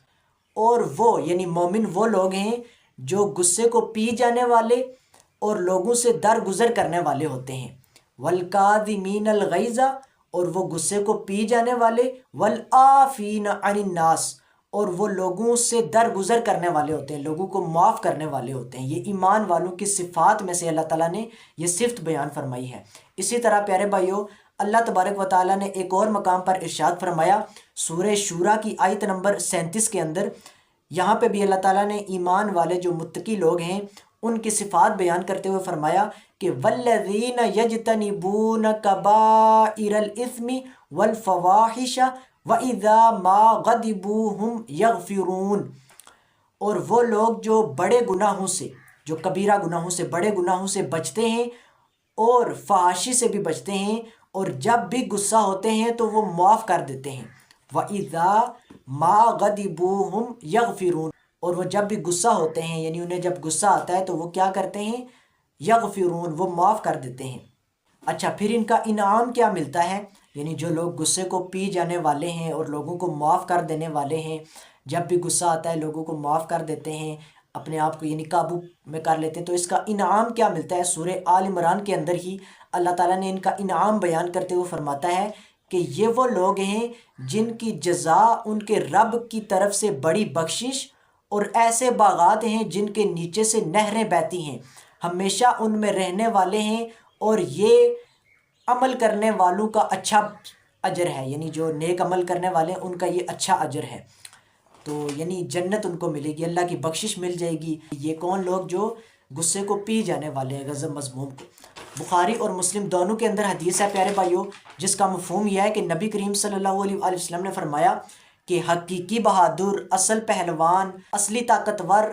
اور وہ یعنی مومن وہ لوگ ہیں جو غصے کو پی جانے والے اور لوگوں سے درگزر کرنے والے ہوتے ہیں۔ وَالْكَاظِمِينَ الْغَيْظَ، اور وہ غصے کو پی جانے والے، وَالْعَافِينَ عَنِ النَّاسِ، اور وہ لوگوں سے درگزر کرنے والے ہوتے ہیں، لوگوں کو معاف کرنے والے ہوتے ہیں۔ یہ ایمان والوں کی صفات میں سے اللہ تعالیٰ نے یہ صفت بیان فرمائی ہے۔ اسی طرح پیارے بھائیوں، اللہ تبارک و تعالیٰ نے ایک اور مقام پر ارشاد فرمایا سورہ شورا کی آیت نمبر 37 کے اندر، یہاں پہ بھی اللہ تعالیٰ نے ایمان والے جو متقی لوگ ہیں ان کی صفات بیان کرتے ہوئے فرمایا کہ وَالَّذِينَ يَجْتَنِبُونَ كَبَائِرَ الْإِثْمِ وَالْفَوَاحِشَ وَإِذَا مَا غَضِبُوا هُمْ يَغْفِرُونَ، اور وہ لوگ جو بڑے گناہوں سے، جو کبیرہ گناہوں سے، بڑے گناہوں سے بچتے ہیں اور فحاشی سے بھی بچتے ہیں، اور جب بھی غصہ ہوتے ہیں تو وہ معاف کر دیتے ہیں۔ وَإِذَا مَا غَضِبُوا هُمْ يَغْفِرُونَ، اور وہ جب بھی غصہ ہوتے ہیں یعنی انہیں جب غصہ آتا ہے تو وہ کیا کرتے ہیں؟ یغفرون، وہ معاف کر دیتے ہیں۔ اچھا، پھر ان کا انعام کیا ملتا ہے؟ یعنی جو لوگ غصے کو پی جانے والے ہیں اور لوگوں کو معاف کر دینے والے ہیں، جب بھی غصہ آتا ہے لوگوں کو معاف کر دیتے ہیں، اپنے آپ کو یعنی قابو میں کر لیتے ہیں، تو اس کا انعام کیا ملتا ہے؟ سورہ آل عمران کے اندر ہی اللہ تعالیٰ نے ان کا انعام بیان کرتے ہوئے فرماتا ہے کہ یہ وہ لوگ ہیں جن کی جزا ان کے رب کی طرف سے بڑی بخشش اور ایسے باغات ہیں جن کے نیچے سے نہریں بہتی ہیں، ہمیشہ ان میں رہنے والے ہیں، اور یہ عمل کرنے والوں کا اچھا اجر ہے، یعنی جو نیک عمل کرنے والے ہیں ان کا یہ اچھا اجر ہے، تو یعنی جنت ان کو ملے گی، اللہ کی بخشش مل جائے گی۔ یہ کون لوگ؟ جو غصے کو پی جانے والے ہیں، غضب مذموم کو۔ بخاری اور مسلم دونوں کے اندر حدیث ہے پیارے بھائیوں، جس کا مفہوم یہ ہے کہ نبی کریم صلی اللہ علیہ وآلہ وسلم نے فرمایا کہ حقیقی بہادر، اصل پہلوان، اصلی طاقتور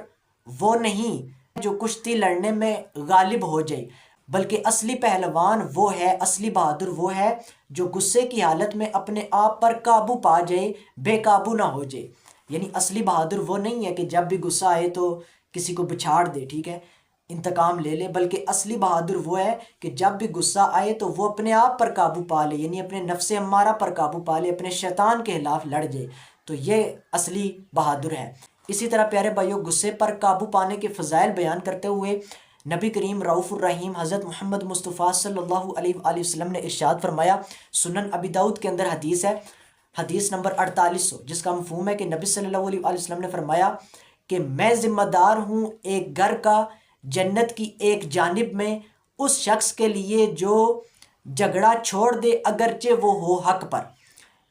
وہ نہیں جو کشتی لڑنے میں غالب ہو جائے، بلکہ اصلی پہلوان وہ ہے، اصلی بہادر وہ ہے جو غصے کی حالت میں اپنے آپ پر قابو پا جائے، بے قابو نہ ہو جائے۔ یعنی اصلی بہادر وہ نہیں ہے کہ جب بھی غصہ آئے تو کسی کو بچھاڑ دے، ٹھیک ہے، انتقام لے لے، بلکہ اصلی بہادر وہ ہے کہ جب بھی غصہ آئے تو وہ اپنے آپ پر قابو پا لے، یعنی اپنے نفس امارہ پر قابو پا لے، اپنے شیطان کے خلاف لڑ جائے، تو یہ اصلی بہادر ہے۔ اسی طرح پیارے بھائیوں، غصے پر قابو پانے کے فضائل بیان کرتے ہوئے نبی کریم رؤوف الرحیم حضرت محمد مصطفیٰ صلی اللہ علیہ وآلہ وسلم نے ارشاد فرمایا، سنن ابی داؤد کے اندر حدیث ہے، حدیث نمبر 4800، جس کا مفہوم ہے کہ نبی صلی اللہ علیہ وآلہ وسلم نے فرمایا کہ میں ذمہ دار ہوں ایک گھر کا جنت کی ایک جانب میں اس شخص کے لیے جو جھگڑا چھوڑ دے اگرچہ وہ ہو حق پر۔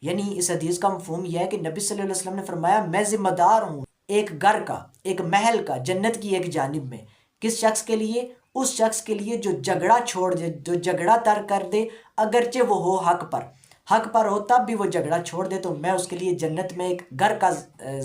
یعنی اس حدیث کا مفہوم یہ ہے کہ نبی صلی اللہ علیہ وسلم نے فرمایا میں ذمہ دار ہوں ایک گھر کا، ایک محل کا، جنت کی ایک جانب میں، کس شخص کے لیے؟ اس شخص کے لیے جو جھگڑا چھوڑ دے، جو جھگڑا ترک کر دے اگرچہ وہ ہو حق پر ہو، تب بھی وہ جھگڑا چھوڑ دے، تو میں اس کے لیے جنت میں ایک گھر کا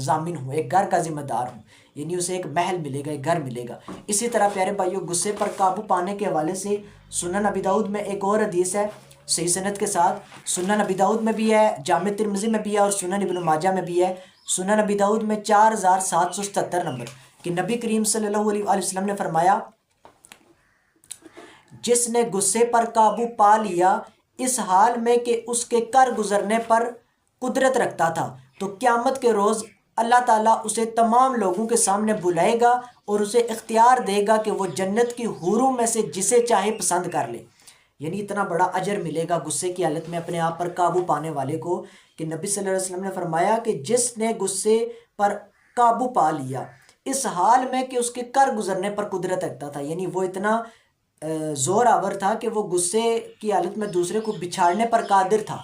ضامن ہوں، ایک گھر کا ذمہ دار ہوں، یعنی اسے ایک محل ملے گا، ایک گھر ملے گا۔ اسی طرح پیارے بھائیوں، غصے پر قابو پانے کے حوالے سے سنن ابی داؤد میں ایک اور حدیث ہے صحیح سند کے ساتھ، سنن ابی داؤد میں بھی ہے، جامع ترمذی میں بھی ہے، اور سنن ابن ماجہ میں بھی ہے۔ سنن ابی داؤد میں 4777 نمبر کہ نبی کریم صلی اللہ علیہ وآلہ وسلم نے فرمایا، جس نے غصے پر قابو پا لیا اس حال میں کہ اس کے کر گزرنے پر قدرت رکھتا تھا تو قیامت کے روز اللہ تعالیٰ اسے تمام لوگوں کے سامنے بلائے گا اور اسے اختیار دے گا کہ وہ جنت کی حوروں میں سے جسے چاہے پسند کر لے. یعنی اتنا بڑا اجر ملے گا غصے کی حالت میں اپنے آپ پر قابو پانے والے کو، کہ نبی صلی اللہ علیہ وسلم نے فرمایا کہ جس نے غصے پر قابو پا لیا اس حال میں کہ اس کے کر گزرنے پر قدرت رکھتا تھا، یعنی وہ اتنا زور آور تھا کہ وہ غصے کی حالت میں دوسرے کو بچھاڑنے پر قادر تھا.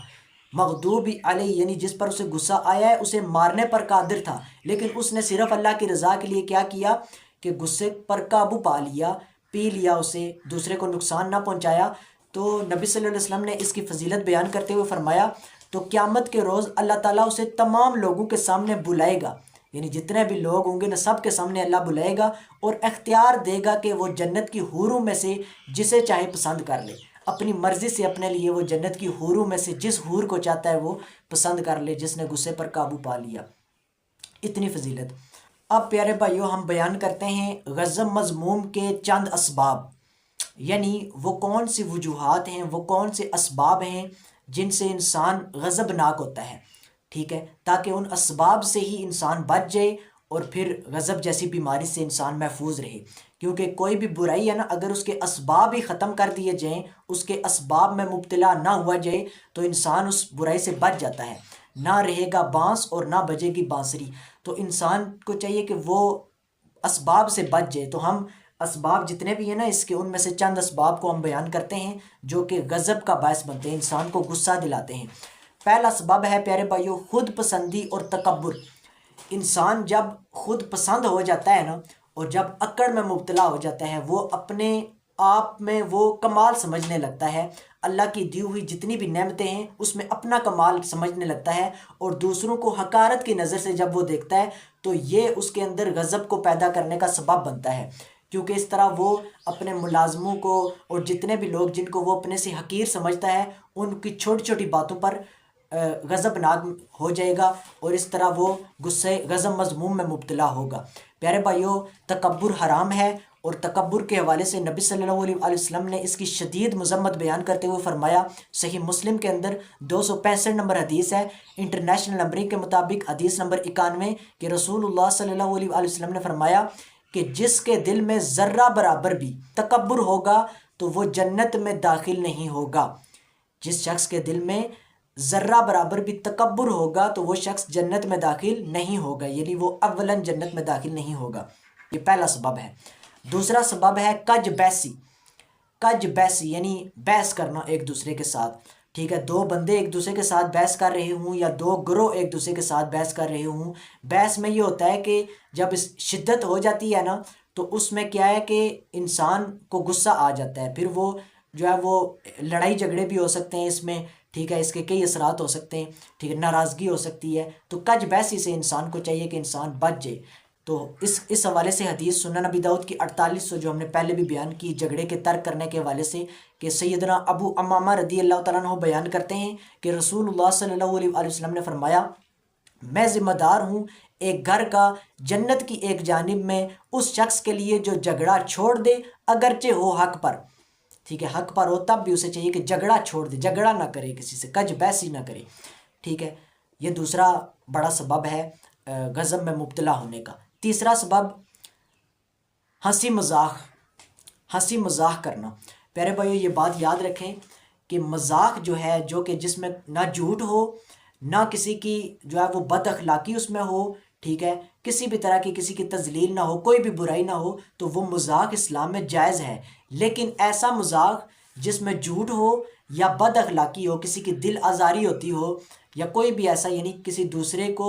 مغضوب علیہ یعنی جس پر اسے غصہ آیا ہے اسے مارنے پر قادر تھا، لیکن اس نے صرف اللہ کی رضا کے لیے کیا کیا کہ غصے پر قابو پا لیا، پی لیا اسے، دوسرے کو نقصان نہ پہنچایا. تو نبی صلی اللہ علیہ وسلم نے اس کی فضیلت بیان کرتے ہوئے فرمایا تو قیامت کے روز اللہ تعالیٰ اسے تمام لوگوں کے سامنے بلائے گا، یعنی جتنے بھی لوگ ہوں گے نا سب کے سامنے اللہ بلائے گا اور اختیار دے گا کہ وہ جنت کی حوروں میں سے جسے چاہے پسند کر لے. اپنی مرضی سے اپنے لیے وہ جنت کی حوروں میں سے جس حور کو چاہتا ہے وہ پسند کر لے، جس نے غصے پر قابو پا لیا. اتنی فضیلت. اب پیارے بھائیو ہم بیان کرتے ہیں غضب مذموم کے چند اسباب، یعنی وہ کون سی وجوہات ہیں، وہ کون سے اسباب ہیں جن سے انسان غضبناک ہوتا ہے، ٹھیک ہے، تاکہ ان اسباب سے ہی انسان بچ جائے اور پھر غضب جیسی بیماری سے انسان محفوظ رہے. کیونکہ کوئی بھی برائی ہے نا اگر اس کے اسباب ہی ختم کر دیے جائیں، اس کے اسباب میں مبتلا نہ ہوا جائے تو انسان اس برائی سے بچ جاتا ہے. نہ رہے گا بانس اور نہ بجے گی بانسری. تو انسان کو چاہیے کہ وہ اسباب سے بچ جائے. تو ہم اسباب جتنے بھی ہیں نا اس کے ان میں سے چند اسباب کو ہم بیان کرتے ہیں جو کہ غضب کا باعث بنتے ہیں، انسان کو غصہ دلاتے ہیں. پہلا سبب ہے پیارے بھائیو خود پسندی اور تکبر. انسان جب خود پسند ہو جاتا ہے نا اور جب اکڑ میں مبتلا ہو جاتا ہے، وہ اپنے آپ میں وہ کمال سمجھنے لگتا ہے، اللہ کی دی ہوئی جتنی بھی نعمتیں ہیں اس میں اپنا کمال سمجھنے لگتا ہے اور دوسروں کو حقارت کی نظر سے جب وہ دیکھتا ہے تو یہ اس کے اندر غضب کو پیدا کرنے کا سبب بنتا ہے. کیونکہ اس طرح وہ اپنے ملازموں کو اور جتنے بھی لوگ جن کو وہ اپنے سے حقیر سمجھتا ہے ان کی چھوٹی چھوٹی باتوں پر غضبناک ہو جائے گا اور اس طرح وہ غصے غضب مذموم میں مبتلا ہوگا. پیارے بھائیو تکبر حرام ہے اور تکبر کے حوالے سے نبی صلی اللہ علیہ وسلم نے اس کی شدید مذمت بیان کرتے ہوئے فرمایا. صحیح مسلم کے اندر 265 نمبر حدیث ہے، انٹرنیشنل نمبرنگ کے مطابق حدیث نمبر 91، کہ رسول اللہ صلی اللہ علیہ وسلم نے فرمایا کہ جس کے دل میں ذرہ برابر بھی تکبر ہوگا تو وہ جنت میں داخل نہیں ہوگا. جس شخص کے دل میں ذرہ برابر بھی تکبر ہوگا تو وہ شخص جنت میں داخل نہیں ہوگا، یعنی وہ اولاً جنت میں داخل نہیں ہوگا. یہ پہلا سبب ہے. دوسرا سبب ہے کج بیسی. کج بیسی یعنی بحث کرنا ایک دوسرے کے ساتھ، ٹھیک ہے، دو بندے ایک دوسرے کے ساتھ بحث کر رہے ہوں یا دو گروہ ایک دوسرے کے ساتھ بحث کر رہے ہوں. بحث میں یہ ہوتا ہے کہ جب اس شدت ہو جاتی ہے نا تو اس میں کیا ہے کہ انسان کو غصہ آ جاتا ہے، پھر وہ جو ہے وہ لڑائی جھگڑے بھی ہو سکتے ہیں اس میں، ٹھیک ہے، اس کے کئی اثرات ہو سکتے ہیں، ٹھیک ہے، ناراضگی ہو سکتی ہے. تو کج بیسی سے انسان کو چاہیے کہ انسان بچ جائے. تو اس حوالے سے حدیث سنن نبی داؤد کی 4800 جو ہم نے پہلے بھی بیان کی جھگڑے کے ترک کرنے کے حوالے سے، کہ سیدنا ابو امامہ رضی اللہ تعالیٰ عنہ بیان کرتے ہیں کہ رسول اللہ صلی اللہ علیہ وسلم نے فرمایا میں ذمہ دار ہوں ایک گھر کا جنت کی ایک جانب میں اس شخص کے لیے جو جھگڑا چھوڑ دے اگرچہ ہو حق پر، ٹھیک ہے، حق پر ہو تب بھی اسے چاہیے کہ جھگڑا چھوڑ دے، جھگڑا نہ کرے کسی سے، کج بحثی نہ کرے، ٹھیک ہے. یہ دوسرا بڑا سبب ہے غضب میں مبتلا ہونے کا. تیسرا سبب ہنسی مذاق کرنا. پیارے بھائیو یہ بات یاد رکھیں کہ مذاق جو ہے جو کہ جس میں نہ جھوٹ ہو نہ کسی کی جو ہے وہ بد اخلاقی اس میں ہو، ٹھیک ہے، کسی بھی طرح کی کسی کی تذلیل نہ ہو، کوئی بھی برائی نہ ہو، تو وہ مذاق اسلام میں جائز ہے. لیکن ایسا مذاق جس میں جھوٹ ہو یا بد اخلاقی ہو، کسی کی دل آزاری ہوتی ہو یا کوئی بھی ایسا، یعنی کسی دوسرے کو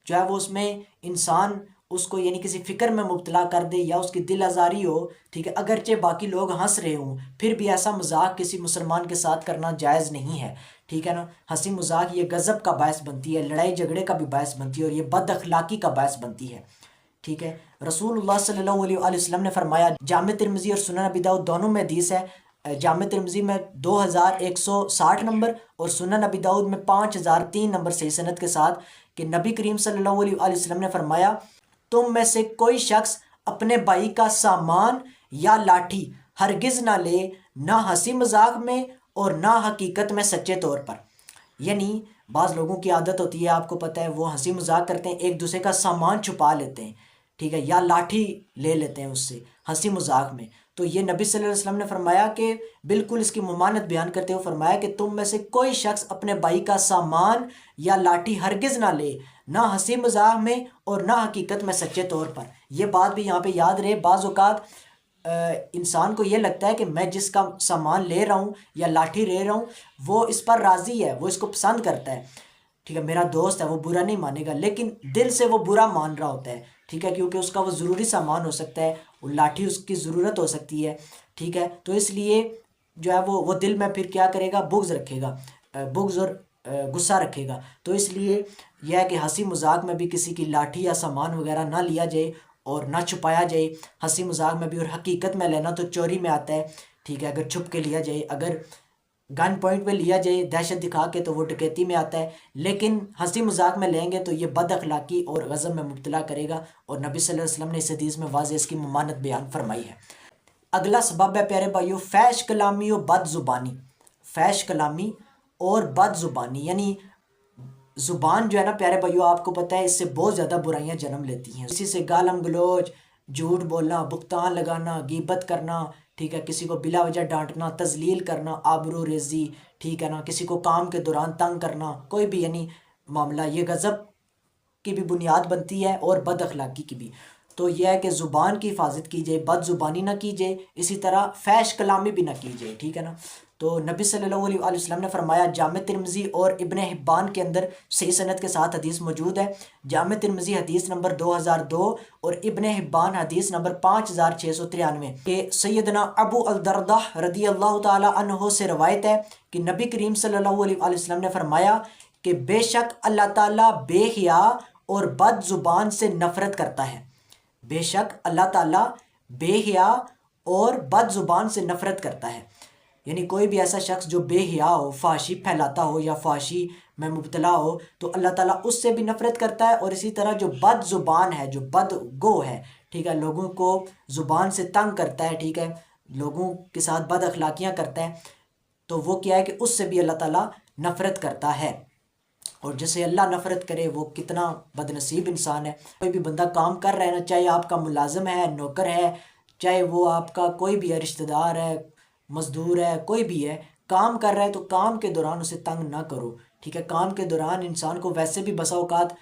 جو ہے وہ اس میں انسان اس کو یعنی کسی فکر میں مبتلا کر دے یا اس کی دل آزاری ہو، ٹھیک ہے، اگرچہ باقی لوگ ہنس رہے ہوں پھر بھی ایسا مذاق کسی مسلمان کے ساتھ کرنا جائز نہیں ہے، ٹھیک ہے نا. ہنسی مذاق یہ غضب کا باعث بنتی ہے، لڑائی جھگڑے کا بھی باعث بنتی ہے اور یہ بد اخلاقی کا باعث بنتی ہے، ٹھیک ہے. رسول اللہ صلی اللہ علیہ وسلم نے فرمایا، جامع ترمذی اور سنن ابی داؤد دونوں میں حدیث ہے، جامع ترمذی میں 2160 نمبر اور سنن ابی داؤد میں 5003 نمبر صحیح سند کے ساتھ، کہ نبی کریم صلی اللہ علیہ وسلم نے فرمایا تم میں سے کوئی شخص اپنے بھائی کا سامان یا لاٹھی ہرگز نہ لے، نہ ہنسی مذاق میں اور نہ حقیقت میں سچے طور پر. یعنی بعض لوگوں کی عادت ہوتی ہے، آپ کو پتہ ہے، وہ ہنسی مذاق کرتے ہیں، ایک دوسرے کا سامان چھپا لیتے ہیں، ٹھیک ہے، یا لاٹھی لے لیتے ہیں اس سے ہنسی مذاق میں. تو یہ نبی صلی اللہ علیہ وسلم نے فرمایا کہ بالکل اس کی ممانعت بیان کرتے ہوئے فرمایا کہ تم میں سے کوئی شخص اپنے بھائی کا سامان یا لاٹھی ہرگز نہ لے، نہ ہنسی مذاق میں اور نہ حقیقت میں سچے طور پر. یہ بات بھی یہاں پہ یاد رہے، بعض اوقات انسان کو یہ لگتا ہے کہ میں جس کا سامان لے رہا ہوں یا لاٹھی لے رہا ہوں وہ اس پر راضی ہے، وہ اس کو پسند کرتا ہے، ٹھیک ہے، میرا دوست ہے، وہ برا نہیں مانے گا، لیکن دل سے وہ برا مان رہا ہوتا ہے، ٹھیک ہے، کیونکہ اس کا وہ ضروری سامان ہو سکتا ہے، وہ لاٹھی اس کی ضرورت ہو سکتی ہے، ٹھیک ہے. تو اس لیے جو ہے وہ دل میں پھر کیا کرے گا، بغض رکھے گا، بغض اور غصہ رکھے گا. تو اس لیے یہ ہے کہ ہنسی مذاق میں بھی کسی کی لاٹھی یا سامان وغیرہ نہ لیا جائے اور نہ چھپایا جائے ہنسی مذاق میں بھی. اور حقیقت میں لینا تو چوری میں آتا ہے، ٹھیک ہے، اگر چھپ کے لیا جائے، اگر گن پوائنٹ پہ لیا جائے دہشت دکھا کے تو وہ ڈکیتی میں آتا ہے، لیکن ہنسی مذاق میں لیں گے تو یہ بد اخلاقی اور غضب میں مبتلا کرے گا. اور نبی صلی اللہ علیہ وسلم نے اس حدیث میں واضح اس کی ممانعت بیان فرمائی ہے. اگلا سبب ہے پیارے بھائیو فحش کلامی و بد زبانی. فحش کلامی اور بد زبانی، یعنی زبان جو ہے نا پیارے بھائیو، آپ کو پتہ ہے اس سے بہت زیادہ برائیاں جنم لیتی ہیں. کسی سے گالم گلوچ، جھوٹ بولنا، بہتان لگانا، غیبت کرنا، ٹھیک ہے، کسی کو بلا وجہ ڈانٹنا، تذلیل کرنا، آبرو ریزی، ٹھیک ہے نا، کسی کو کام کے دوران تنگ کرنا، کوئی بھی یعنی معاملہ، یہ غضب کی بھی بنیاد بنتی ہے اور بد اخلاقی کی بھی. تو یہ ہے کہ زبان کی حفاظت کی جائے، بد زبانی نہ کی جائے، اسی طرح فحش کلامی بھی نہ کی جائے، ٹھیک ہے نا. تو نبی صلی اللہ علیہ وسلم نے فرمایا، جامع ترمذی اور ابن حبان کے اندر صحیح سند کے ساتھ حدیث موجود ہے. جامع ترمذی حدیث نمبر 2002 اور ابن حبان حدیث نمبر 5693 کہ سیدنا ابو الدردہ رضی اللہ تعالی عنہ سے روایت ہے کہ نبی کریم صلی اللہ علیہ وسلم نے فرمایا کہ بے شک اللہ تعالیٰ بے حیا اور بد زبان سے نفرت کرتا ہے. بے شک اللہ تعالیٰ بے حیا اور بد زبان سے نفرت کرتا ہے. یعنی کوئی بھی ایسا شخص جو بے حیا ہو، فحاشی پھیلاتا ہو یا فحاشی میں مبتلا ہو، تو اللہ تعالیٰ اس سے بھی نفرت کرتا ہے. اور اسی طرح جو بد زبان ہے، جو بد گو ہے، ٹھیک ہے، لوگوں کو زبان سے تنگ کرتا ہے، ٹھیک ہے، لوگوں کے ساتھ بد اخلاقیاں کرتا ہے، تو وہ کیا ہے کہ اس سے بھی اللہ تعالیٰ نفرت کرتا ہے. اور جسے اللہ نفرت کرے وہ کتنا بد نصیب انسان ہے. کوئی بھی بندہ کام کر رہا ہے نا، چاہے آپ کا ملازم ہے، نوکر ہے، چاہے وہ آپ کا کوئی بھی ہے، رشتہ دار ہے، مزدور ہے، کوئی بھی ہے، کام کر رہا ہے تو کام کے دوران اسے تنگ نہ کرو، ٹھیک ہے. کام کے دوران انسان کو ویسے بھی بسا اوقات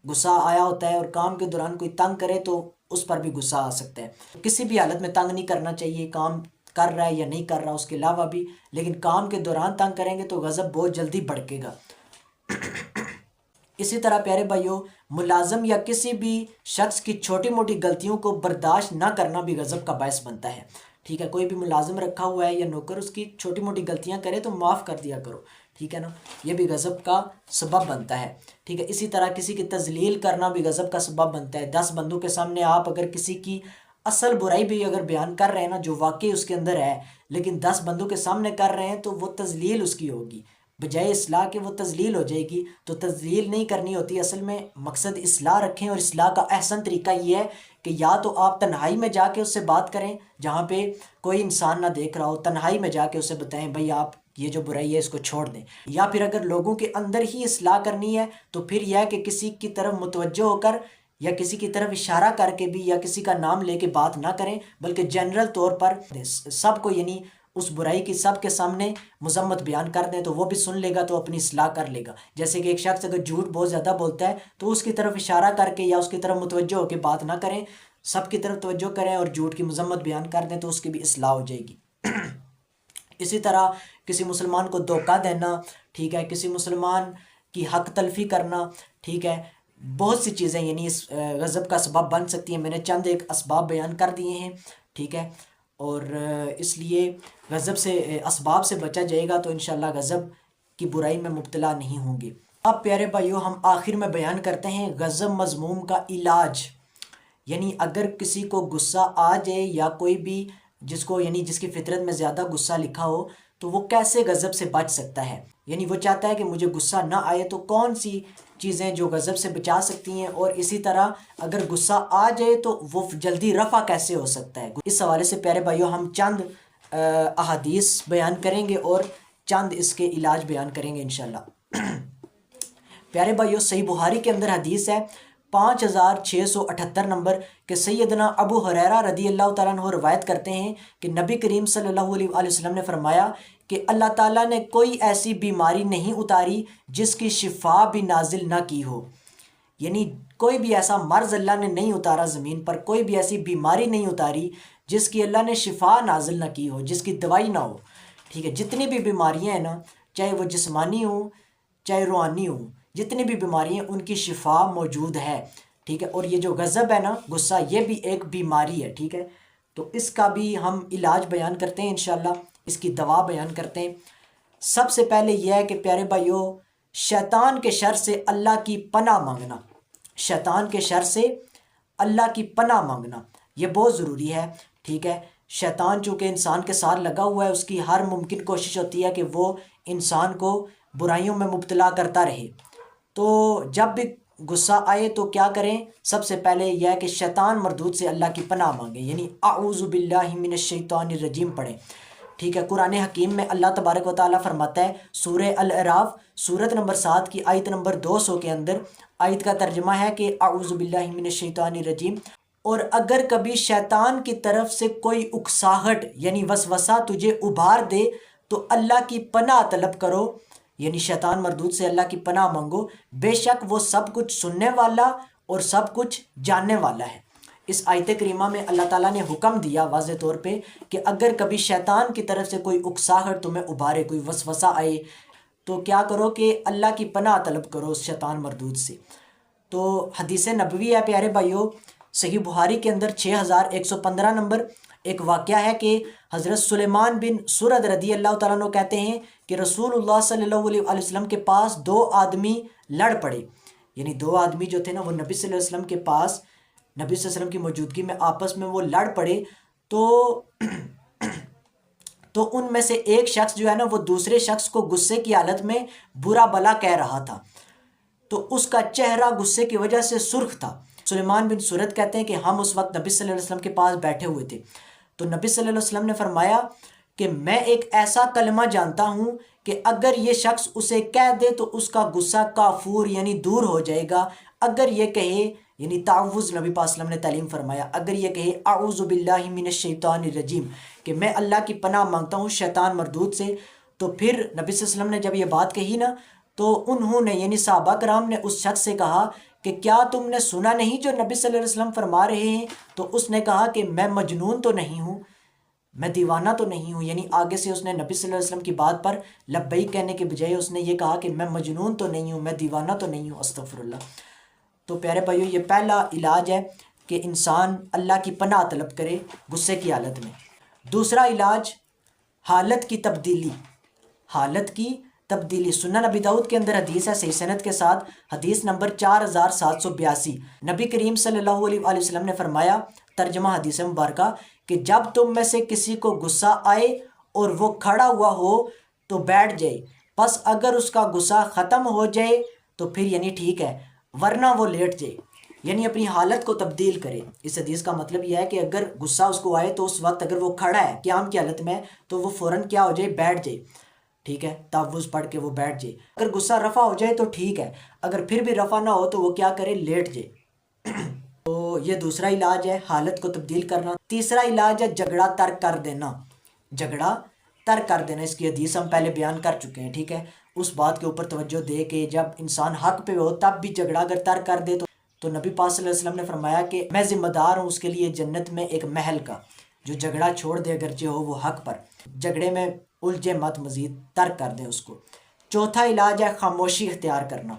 غصہ آیا ہوتا ہے، اور کام کے دوران کوئی تنگ کرے تو اس پر بھی غصہ آ سکتا ہے. کسی بھی حالت میں تنگ نہیں کرنا چاہیے، کام کر رہا ہے یا نہیں کر رہا اس کے علاوہ بھی، لیکن کام کے دوران تنگ کریں گے تو غضب بہت جلدی بھڑکے گا. اسی طرح پیارے بھائیوں، ملازم یا کسی بھی شخص کی چھوٹی موٹی غلطیوں کو برداشت نہ کرنا بھی غضب کا باعث بنتا ہے، ٹھیک ہے. کوئی بھی ملازم رکھا ہوا ہے یا نوکر، اس کی چھوٹی موٹی غلطیاں کرے تو معاف کر دیا کرو، ٹھیک ہے نا، یہ بھی غضب کا سبب بنتا ہے، ٹھیک ہے. اسی طرح کسی کی تذلیل کرنا بھی غضب کا سبب بنتا ہے. 10 بندوں کے سامنے آپ اگر کسی کی اصل برائی بھی اگر بیان کر رہے ہیں نا، جو واقعی اس کے اندر ہے، لیکن 10 بندوں کے سامنے کر رہے ہیں تو وہ تذلیل اس کی ہوگی، بجائے اصلاح کے وہ تذلیل ہو جائے گی. تو تذلیل نہیں کرنی ہوتی، اصل میں مقصد اصلاح رکھیں. اور اصلاح کا احسن طریقہ یہ ہے کہ یا تو آپ تنہائی میں جا کے اس سے بات کریں جہاں پہ کوئی انسان نہ دیکھ رہا ہو، تنہائی میں جا کے اسے بتائیں بھائی آپ یہ جو برائی ہے اس کو چھوڑ دیں. یا پھر اگر لوگوں کے اندر ہی اصلاح کرنی ہے تو پھر یہ ہے کہ کسی کی طرف متوجہ ہو کر یا کسی کی طرف اشارہ کر کے بھی یا کسی کا نام لے کے بات نہ کریں، بلکہ جنرل طور پر سب کو، یعنی اس برائی کی سب کے سامنے مذمت بیان کر دیں تو وہ بھی سن لے گا تو اپنی اصلاح کر لے گا. جیسے کہ ایک شخص اگر جھوٹ بہت زیادہ بولتا ہے تو اس کی طرف اشارہ کر کے یا اس کی طرف متوجہ ہو کے بات نہ کریں، سب کی طرف توجہ کریں اور جھوٹ کی مذمت بیان کر دیں تو اس کی بھی اصلاح ہو جائے گی. اسی طرح کسی مسلمان کو دھوکہ دینا، ٹھیک ہے، کسی مسلمان کی حق تلفی کرنا، ٹھیک ہے، بہت سی چیزیں یعنی اس غضب کا سبب بن سکتی ہیں. میں نے چند ایک اسباب بیان کر دیے ہیں، ٹھیک ہے. اور اس لیے غضب سے اسباب سے بچا جائے گا تو انشاءاللہ غضب کی برائی میں مبتلا نہیں ہوں گے. اب پیارے بھائیو، ہم آخر میں بیان کرتے ہیں غضب مذموم کا علاج. یعنی اگر کسی کو غصہ آ جائے یا کوئی بھی جس کو یعنی جس کی فطرت میں زیادہ غصہ لکھا ہو تو وہ کیسے غضب سے بچ سکتا ہے. یعنی وہ چاہتا ہے کہ مجھے غصہ نہ آئے، تو کون سی چیزیں جو غضب سے بچا سکتی ہیں، اور اسی طرح اگر غصہ آ جائے تو وہ جلدی رفع کیسے ہو سکتا ہے. اس حوالے سے پیارے بھائیو ہم چند احادیث بیان کریں گے اور چند اس کے علاج بیان کریں گے انشاءاللہ. پیارے بھائیو، صحیح بخاری کے اندر حدیث ہے 5678 نمبر کہ سیدنا ابو ہریرہ رضی اللہ تعالیٰ عنہ روایت کرتے ہیں کہ نبی کریم صلی اللہ علیہ وآلہ وسلم نے فرمایا کہ اللہ تعالیٰ نے کوئی ایسی بیماری نہیں اتاری جس کی شفا بھی نازل نہ کی ہو. یعنی کوئی بھی ایسا مرض اللہ نے نہیں اتارا زمین پر، کوئی بھی ایسی بیماری نہیں اتاری جس کی اللہ نے شفا نازل نہ کی ہو، جس کی دوائی نہ ہو. ٹھیک ہے، جتنی بھی بیماریاں ہیں نا، چاہے وہ جسمانی ہوں چاہے روحانی ہوں، جتنی بھی بیماریاں ان کی شفا موجود ہے. ٹھیک ہے، اور یہ جو غضب ہے نا، غصہ، یہ بھی ایک بیماری ہے. ٹھیک ہے، تو اس کا بھی ہم علاج بیان کرتے ہیں انشاءاللہ، اس کی دوا بیان کرتے ہیں. سب سے پہلے یہ ہے کہ پیارے بھائیو، شیطان کے شر سے اللہ کی پناہ مانگنا. شیطان کے شر سے اللہ کی پناہ مانگنا یہ بہت ضروری ہے. ٹھیک ہے، شیطان چونکہ انسان کے ساتھ لگا ہوا ہے، اس کی ہر ممکن کوشش ہوتی ہے کہ وہ انسان کو برائیوں میں مبتلا کرتا رہے. تو جب بھی غصہ آئے تو کیا کریں؟ سب سے پہلے یہ ہے کہ شیطان مردود سے اللہ کی پناہ مانگیں، یعنی اعوذ باللہ من الشیطان الرجیم پڑھیں. ٹھیک ہے، قرآن حکیم میں اللہ تبارک و تعالیٰ فرماتا ہے سورہ الاعراف سورت نمبر 7 کی آیت نمبر 200 کے اندر، آیت کا ترجمہ ہے کہ اعوذ باللہ من الشیطان الرجیم، اور اگر کبھی شیطان کی طرف سے کوئی اکساہٹ یعنی وسوسہ تجھے ابھار دے تو اللہ کی پناہ طلب کرو، یعنی شیطان مردود سے اللہ کی پناہ مانگو، بے شک وہ سب کچھ سننے والا اور سب کچھ جاننے والا ہے. اس آیت کریمہ میں اللہ تعالیٰ نے حکم دیا واضح طور پہ کہ اگر کبھی شیطان کی طرف سے کوئی اکساہٹ تمہیں ابھارے، کوئی وسوسہ آئے، تو کیا کرو کہ اللہ کی پناہ طلب کرو اس شیطان مردود سے. تو حدیث نبوی ہے پیارے بھائیو، صحیح بخاری کے اندر 6115 نمبر ایک واقعہ ہے کہ حضرت سلیمان بن سرد رضی اللہ تعالیٰ عنہ کہتے ہیں کہ رسول اللہ صلی اللہ علیہ وسلم کے پاس 2 آدمی لڑ پڑے. یعنی 2 آدمی جو تھے نا، وہ نبی صلی اللہ علیہ وسلم کے پاس، نبی صلی اللہ علیہ وسلم کی موجودگی میں آپس میں وہ لڑ پڑے. تو ان میں سے ایک شخص جو ہے نا، وہ دوسرے شخص کو غصے کی حالت میں برا بلا کہہ رہا تھا، تو اس کا چہرہ غصے کی وجہ سے سرخ تھا. سلیمان بن سرد کہتے ہیں کہ ہم اس وقت نبی صلی اللہ علیہ وسلم کے پاس بیٹھے ہوئے تھے، تو نبی صلی اللہ علیہ وسلم نے فرمایا کہ میں ایک ایسا کلمہ جانتا ہوں کہ اگر یہ شخص اسے کہہ دے تو اس کا غصہ کافور یعنی دور ہو جائے گا. اگر یہ کہے، یعنی تعوذ، نبی پاک صلی اللہ علیہ وسلم نے تعلیم فرمایا، اگر یہ کہے اعوذ باللہ من الشیطان الرجیم کہ میں اللہ کی پناہ مانگتا ہوں شیطان مردود سے، تو پھر نبی صلی اللہ علیہ وسلم نے جب یہ بات کہی نا، تو انہوں نے یعنی صحابہ کرام نے اس شخص سے کہا کہ کیا تم نے سنا نہیں جو نبی صلی اللہ علیہ وسلم فرما رہے ہیں؟ تو اس نے کہا کہ میں مجنون تو نہیں ہوں، میں دیوانہ تو نہیں ہوں. یعنی آگے سے اس نے نبی صلی اللہ علیہ وسلم کی بات پر لبیک کہنے کے بجائے اس نے یہ کہا کہ میں مجنون تو نہیں ہوں، میں دیوانہ تو نہیں ہوں، استغفر اللہ. تو پیارے بھائیو، یہ پہلا علاج ہے کہ انسان اللہ کی پناہ طلب کرے غصے کی حالت میں. دوسرا علاج حالت کی تبدیلی. حالت کی تبدیلی سنن نبی داؤد کے اندر حدیث ہے صحیح سند کے ساتھ، حدیث نمبر 4782. نبی کریم صلی اللہ علیہ وآلہ وسلم نے فرمایا، ترجمہ حدیث مبارکہ، کہ جب تم میں سے کسی کو غصہ آئے اور وہ کھڑا ہوا ہو تو بیٹھ جائے، پس اگر اس کا غصہ ختم ہو جائے تو پھر یعنی ٹھیک ہے، ورنہ وہ لیٹ جائے. یعنی اپنی حالت کو تبدیل کرے. اس حدیث کا مطلب یہ ہے کہ اگر غصہ اس کو آئے تو اس وقت اگر وہ کھڑا ہے قیام کی حالت میں تو وہ فوراً کیا ہو جائے، بیٹھ جائے. ٹھیک ہے، تعوذ پڑھ کے وہ بیٹھ جائے. اگر غصہ رفع ہو جائے تو ٹھیک ہے، اگر پھر بھی رفع نہ ہو تو وہ کیا کرے، لیٹ جائے. تو یہ دوسرا علاج ہے حالت کو تبدیل کرنا. تیسرا علاج ہے جھگڑا ترک کر دینا. جھگڑا ترک کر دینا، اس کی حدیث ہم پہلے بیان کر چکے ہیں. ٹھیک ہے، اس بات کے اوپر توجہ دے کہ جب انسان حق پہ ہو تب بھی جھگڑا اگر ترک کر دے تو نبی پاک صلی اللہ علیہ وسلم نے فرمایا کہ میں ذمہ دار ہوں اس کے لیے جنت میں ایک محل کا، جو جھگڑا چھوڑ دے اگرچہ ہو وہ حق پر، جھگڑے میں الجھے مت، مزید ترک کر دیں اس کو. چوتھا علاج ہے خاموشی اختیار کرنا.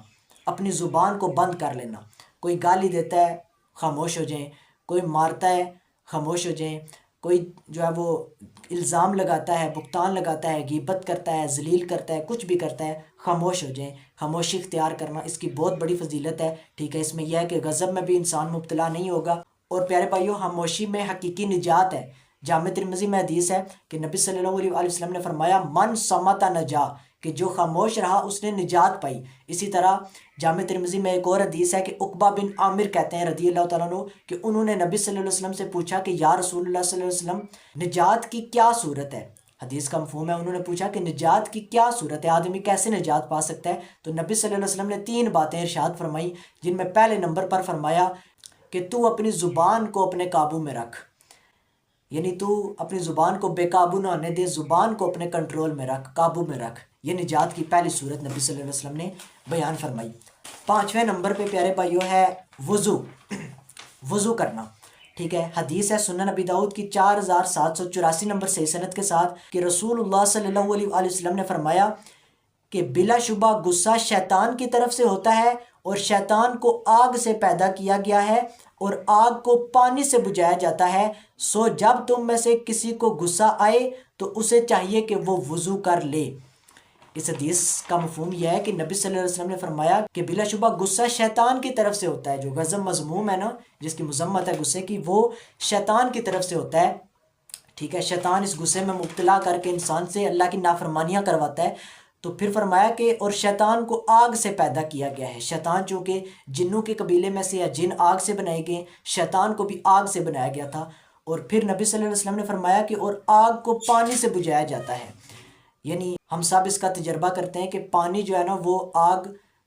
اپنی زبان کو بند کر لینا. کوئی گالی دیتا ہے خاموش ہو جائیں، کوئی مارتا ہے خاموش ہو جائیں، کوئی جو ہے وہ الزام لگاتا ہے، بہتان لگاتا ہے، غیبت کرتا ہے، ذلیل کرتا ہے، کچھ بھی کرتا ہے، خاموش ہو جائیں. خاموشی اختیار کرنا اس کی بہت بڑی فضیلت ہے. ٹھیک ہے، اس میں یہ ہے کہ غضب میں بھی انسان مبتلا نہیں ہوگا. اور پیارے بھائیو، خاموشی میں حقیقی نجات ہے. جامع ترمذی میں حدیث ہے کہ نبی صلی اللہ علیہ وآلہ وسلم نے فرمایا من صمت نجا، کہ جو خاموش رہا اس نے نجات پائی. اسی طرح جامع ترمذی میں ایک اور حدیث ہے کہ عقبہ بن عامر کہتے ہیں رضی اللہ تعالیٰ عنہ کہ انہوں نے نبی صلی اللہ علیہ وسلم سے پوچھا کہ یا رسول اللہ صلی اللہ علیہ وسلم، نجات کی کیا صورت ہے؟ حدیث کا مفہوم ہے۔ انہوں نے پوچھا کہ نجات کی کیا صورت ہے، آدمی کیسے نجات پا سکتا ہے؟ تو نبی صلی اللہ علیہ وسلم نے 3 باتیں ارشاد فرمائی، جن میں پہلے نمبر پر فرمایا کہ تو اپنی زبان کو اپنے قابو میں رکھ، یعنی تو اپنی زبان کو بے قابو نہ ہونے دے، زبان کو اپنے کنٹرول میں رکھ، قابو میں رکھ۔ یہ نجات کی پہلی صورت نبی صلی اللہ علیہ وسلم نے بیان فرمائی۔ 5ویں نمبر پہ پیارے بھائیوں ہے وضو، وضو کرنا، ٹھیک ہے۔ حدیث ہے سنن ابی داؤد کی 4784 نمبر صحیح سند کے ساتھ کہ رسول اللہ صلی اللہ علیہ وآلہ وسلم نے فرمایا کہ بلا شبہ غصہ شیطان کی طرف سے ہوتا ہے، اور شیطان کو آگ سے پیدا کیا گیا ہے اور آگ کو پانی سے بجھایا جاتا ہے، سو جب تم میں سے کسی کو غصہ آئے تو اسے چاہیے کہ وہ وضو کر لے۔ اس حدیث کا مفہوم یہ ہے کہ نبی صلی اللہ علیہ وسلم نے فرمایا کہ بلا شبہ غصہ شیطان کی طرف سے ہوتا ہے، جو غضب مذموم ہے نا، جس کی مذمت ہے غصے کی، وہ شیطان کی طرف سے ہوتا ہے، ٹھیک ہے۔ شیطان اس غصے میں مبتلا کر کے انسان سے اللہ کی نافرمانیاں کرواتا ہے۔ تو پھر فرمایا کہ اور شیطان کو آگ سے پیدا کیا گیا ہے۔ شیطان چونکہ جنوں کے قبیلے میں سے، یا جن آگ سے بنائے گئے، شیطان کو بھی آگ سے بنایا گیا تھا۔ اور پھر نبی صلی اللہ علیہ وسلم نے فرمایا کہ اور آگ کو پانی سے بجھایا جاتا ہے، یعنی ہم سب اس کا تجربہ کرتے ہیں کہ پانی جو ہے نا وہ آگ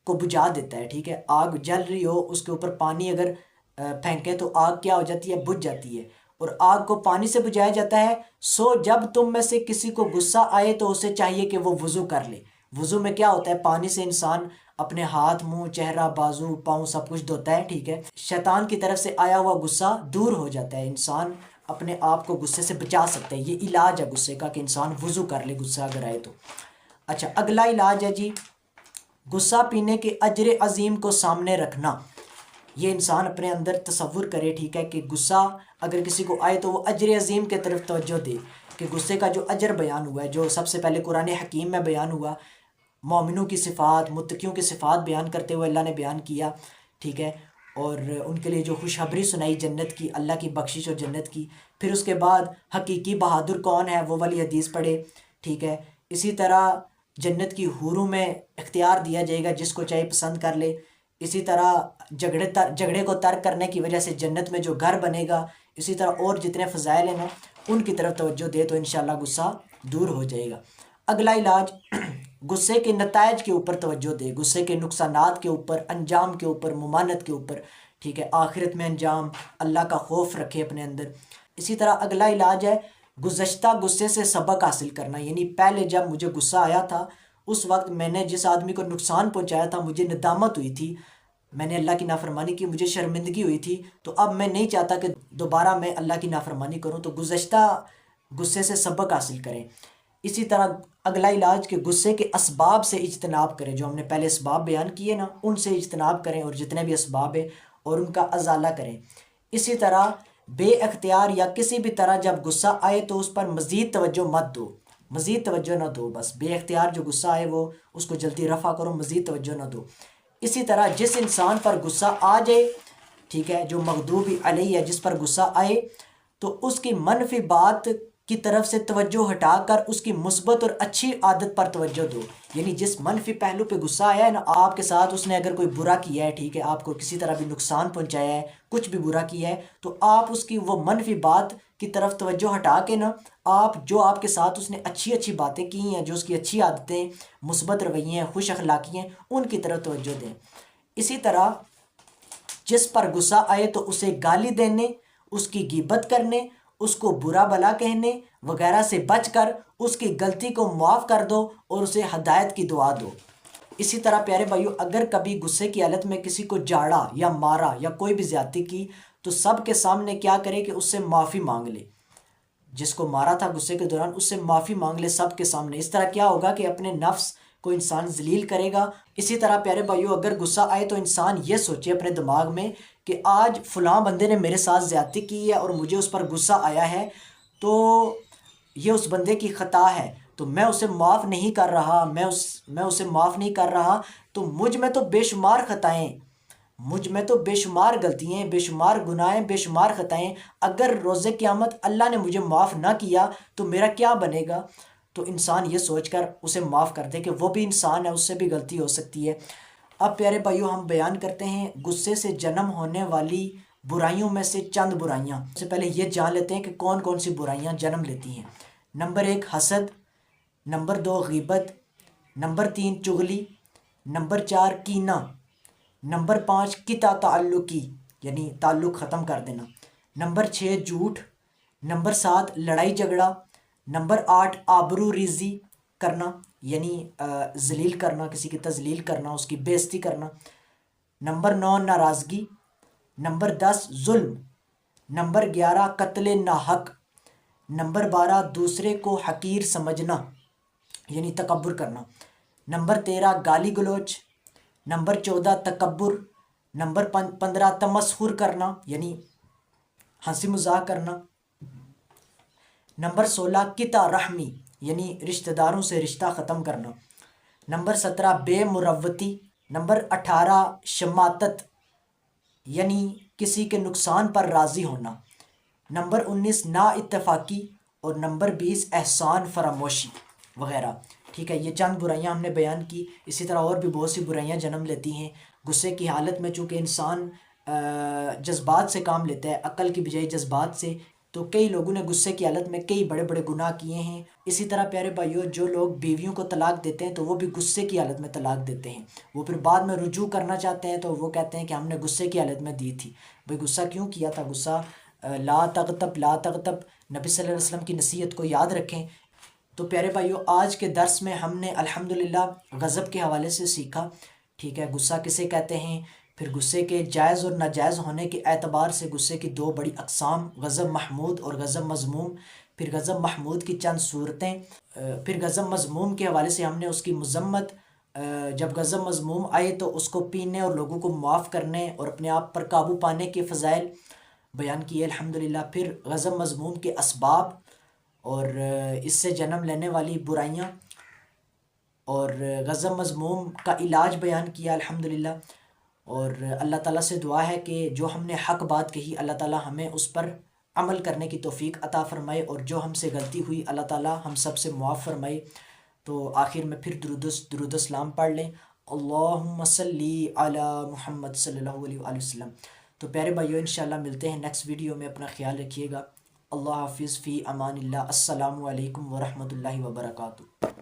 کو بجھا دیتا ہے، ٹھیک ہے۔ آگ جل رہی ہو، اس کے اوپر پانی اگر پھینکیں تو آگ کیا ہو جاتی ہے؟ بجھ جاتی ہے، اور آگ کو پانی سے بجھایا جاتا ہے۔ سو جب تم میں سے کسی کو غصہ آئے تو اسے چاہیے کہ وہ وضو کر لے۔ وضو میں کیا ہوتا ہے؟ پانی سے انسان اپنے ہاتھ، منہ، چہرہ، بازو، پاؤں سب کچھ دھوتا ہے، ٹھیک ہے۔ شیطان کی طرف سے آیا ہوا غصہ دور ہو جاتا ہے، انسان اپنے آپ کو غصے سے بچا سکتا ہے۔ یہ علاج ہے غصے کا کہ انسان وضو کر لے غصہ اگر آئے تو۔ اچھا، اگلا علاج ہے جی غصہ پینے کے اجر عظیم کو سامنے رکھنا۔ یہ انسان اپنے اندر تصور کرے، ٹھیک ہے، کہ غصہ اگر کسی کو آئے تو وہ اجر عظیم کے طرف توجہ دے، کہ غصے کا جو اجر بیان ہوا ہے، جو سب سے پہلے قرآن حکیم میں بیان ہوا، مومنوں کی صفات، متقیوں کی صفات بیان کرتے ہوئے اللہ نے بیان کیا، ٹھیک ہے، اور ان کے لیے جو خوشخبری سنائی جنت کی، اللہ کی بخشش اور جنت کی۔ پھر اس کے بعد حقیقی بہادر کون ہے، وہ والی حدیث پڑھے، ٹھیک ہے۔ اسی طرح جنت کی حوروں میں اختیار دیا جائے گا، جس کو چاہے پسند کر لے۔ اسی طرح جھگڑے کو ترک کرنے کی وجہ سے جنت میں جو گھر بنے گا، اسی طرح اور جتنے فضائل ہیں نا ان کی طرف توجہ دے تو انشاءاللہ غصہ دور ہو جائے گا۔ اگلا علاج غصے کے نتائج کے اوپر توجہ دے، غصے کے نقصانات کے اوپر، انجام کے اوپر، ممانعت کے اوپر، ٹھیک ہے، آخرت میں انجام، اللہ کا خوف رکھے اپنے اندر۔ اسی طرح اگلا علاج ہے گزشتہ غصے سے سبق حاصل کرنا، یعنی پہلے جب مجھے غصہ آیا تھا اس وقت میں نے جس آدمی کو نقصان پہنچایا تھا مجھے ندامت ہوئی تھی، میں نے اللہ کی نافرمانی کی، مجھے شرمندگی ہوئی تھی، تو اب میں نہیں چاہتا کہ دوبارہ میں اللہ کی نافرمانی کروں، تو گزشتہ غصے سے سبق حاصل کریں۔ اسی طرح اگلا علاج کہ غصے کے اسباب سے اجتناب کریں، جو ہم نے پہلے اسباب بیان کیے نا ان سے اجتناب کریں، اور جتنے بھی اسباب ہیں اور ان کا ازالہ کریں۔ اسی طرح بے اختیار یا کسی بھی طرح جب غصہ آئے تو اس پر مزید توجہ مت دو، مزید توجہ نہ دو، بس بے اختیار جو غصہ آئے وہ اس کو جلدی رفع کرو، مزید توجہ نہ دو۔ اسی طرح جس انسان پر غصہ آ جائے، ٹھیک ہے، جو مغضوب علیہ ہے، جس پر غصہ آئے تو اس کی منفی بات کی طرف سے توجہ ہٹا کر اس کی مثبت اور اچھی عادت پر توجہ دو، یعنی جس منفی پہلو پہ غصہ آیا ہے نا آپ کے ساتھ، اس نے اگر کوئی برا کیا ہے، ٹھیک ہے، آپ کو کسی طرح بھی نقصان پہنچایا ہے، کچھ بھی برا کیا ہے، تو آپ اس کی وہ منفی بات کی طرف توجہ ہٹا کے نا آپ جو آپ کے ساتھ اس نے اچھی اچھی باتیں کی ہیں، جو اس کی اچھی عادتیں، مثبت رویے ہیں، خوش اخلاقی ہیں، ان کی طرف توجہ دیں۔ اسی طرح جس پر غصہ آئے تو اسے گالی دینے، اس کی غیبت کرنے، اس کو برا بلا کہنے وغیرہ سے بچ کر اس کی غلطی کو معاف کر دو اور اسے ہدایت کی دعا دو۔ اسی طرح پیارے بھائیو اگر کبھی غصے کی حالت میں کسی کو جاڑا یا مارا یا کوئی بھی زیادتی کی تو سب کے سامنے کیا کرے کہ اس سے معافی مانگ لے، جس کو مارا تھا غصے کے دوران اس سے معافی مانگ لے سب کے سامنے۔ اس طرح کیا ہوگا کہ اپنے نفس کو انسان ذلیل کرے گا۔ اسی طرح پیارے بھائیو اگر غصہ آئے تو انسان یہ سوچے اپنے دماغ میں کہ آج فلاں بندے نے میرے ساتھ زیادتی کی ہے اور مجھے اس پر غصہ آیا ہے، تو یہ اس بندے کی خطا ہے، تو میں اسے معاف نہیں کر رہا، میں اسے معاف نہیں کر رہا، تو مجھ میں تو بے شمار خطائیں، مجھ میں تو بے شمار غلطیاں، بے شمار گناہیں، بے شمار خطائیں، اگر روز قیامت اللہ نے مجھے معاف نہ کیا تو میرا کیا بنے گا؟ تو انسان یہ سوچ کر اسے معاف کر دے کہ وہ بھی انسان ہے، اس سے بھی غلطی ہو سکتی ہے۔ اب پیارے بھائیو ہم بیان کرتے ہیں غصے سے جنم ہونے والی برائیوں میں سے چند برائیاں۔ اس سے پہلے یہ جان لیتے ہیں کہ کون کون سی برائیاں جنم لیتی ہیں۔ نمبر 1 حسد، نمبر 2 غیبت، نمبر 3 چغلی، نمبر 4 کینہ، نمبر 5 قطع تعلقی یعنی تعلق ختم کر دینا، نمبر 6 جھوٹ، نمبر 7 لڑائی جھگڑا، نمبر 8 آبرو ریزی کرنا یعنی ذلیل کرنا، کسی کی تذلیل کرنا، اس کی بے عزتی کرنا، نمبر 9 ناراضگی، نمبر 10 ظلم، نمبر 11 قتل ناحق، نمبر 12 دوسرے کو حقیر سمجھنا یعنی تکبر کرنا، نمبر 13 گالی گلوچ، نمبر 14 تکبر، نمبر 15 تمسخر کرنا یعنی ہنسی مذاق کرنا، نمبر 16 قطع رحمی یعنی رشتہ داروں سے رشتہ ختم کرنا، نمبر 17 بے مروتی، نمبر 18 شماتت یعنی کسی کے نقصان پر راضی ہونا، نمبر 19 نا اتفاقی، اور نمبر 20 احسان فراموشی وغیرہ۔ ٹھیک ہے، یہ چند برائیاں ہم نے بیان کی، اسی طرح اور بھی بہت سی برائیاں جنم لیتی ہیں غصے کی حالت میں، چونکہ انسان جذبات سے کام لیتا ہے عقل کی بجائے جذبات سے، تو کئی لوگوں نے غصے کی حالت میں کئی بڑے بڑے گناہ کیے ہیں۔ اسی طرح پیارے بھائیوں، جو لوگ بیویوں کو طلاق دیتے ہیں تو وہ بھی غصے کی حالت میں طلاق دیتے ہیں، وہ پھر بعد میں رجوع کرنا چاہتے ہیں تو وہ کہتے ہیں کہ ہم نے غصے کی حالت میں دی تھی۔ بھئی غصہ کیوں کیا تھا؟ غصہ لا تغتب لا تغتب، نبی صلی اللہ علیہ وسلم کی نصیحت کو یاد رکھیں۔ تو پیارے بھائیوں، آج کے درس میں ہم نے الحمدللہ غضب کے حوالے سے سیکھا، ٹھیک ہے، غصہ کسے کہتے ہیں، پھر غصے کے جائز اور ناجائز ہونے کے اعتبار سے غصے کی دو بڑی اقسام، غضب محمود اور غضب مذموم، پھر غضب محمود کی چند صورتیں، پھر غضب مذموم کے حوالے سے ہم نے اس کی مذمت، جب غضب مذموم آئے تو اس کو پینے اور لوگوں کو معاف کرنے اور اپنے آپ پر قابو پانے کے فضائل بیان کیے الحمدللہ، پھر غضب مذموم کے اسباب اور اس سے جنم لینے والی برائیاں، اور غضب مذموم کا علاج بیان کیا الحمدللہ، اور اللہ تعالیٰ سے دعا ہے کہ جو ہم نے حق بات کہی اللہ تعالیٰ ہمیں اس پر عمل کرنے کی توفیق عطا فرمائے، اور جو ہم سے غلطی ہوئی اللہ تعالیٰ ہم سب سے معاف فرمائے۔ تو آخر میں پھر درود السلام پڑھ لیں، اللہم صلی علی محمد صلی اللہ علیہ وآلہ وسلم۔ تو پیارے بھائیو، انشاءاللہ ملتے ہیں نیکسٹ ویڈیو میں، اپنا خیال رکھیے گا، اللہ حافظ، فی امان اللہ، السلام علیکم ورحمۃ اللہ وبرکاتہ۔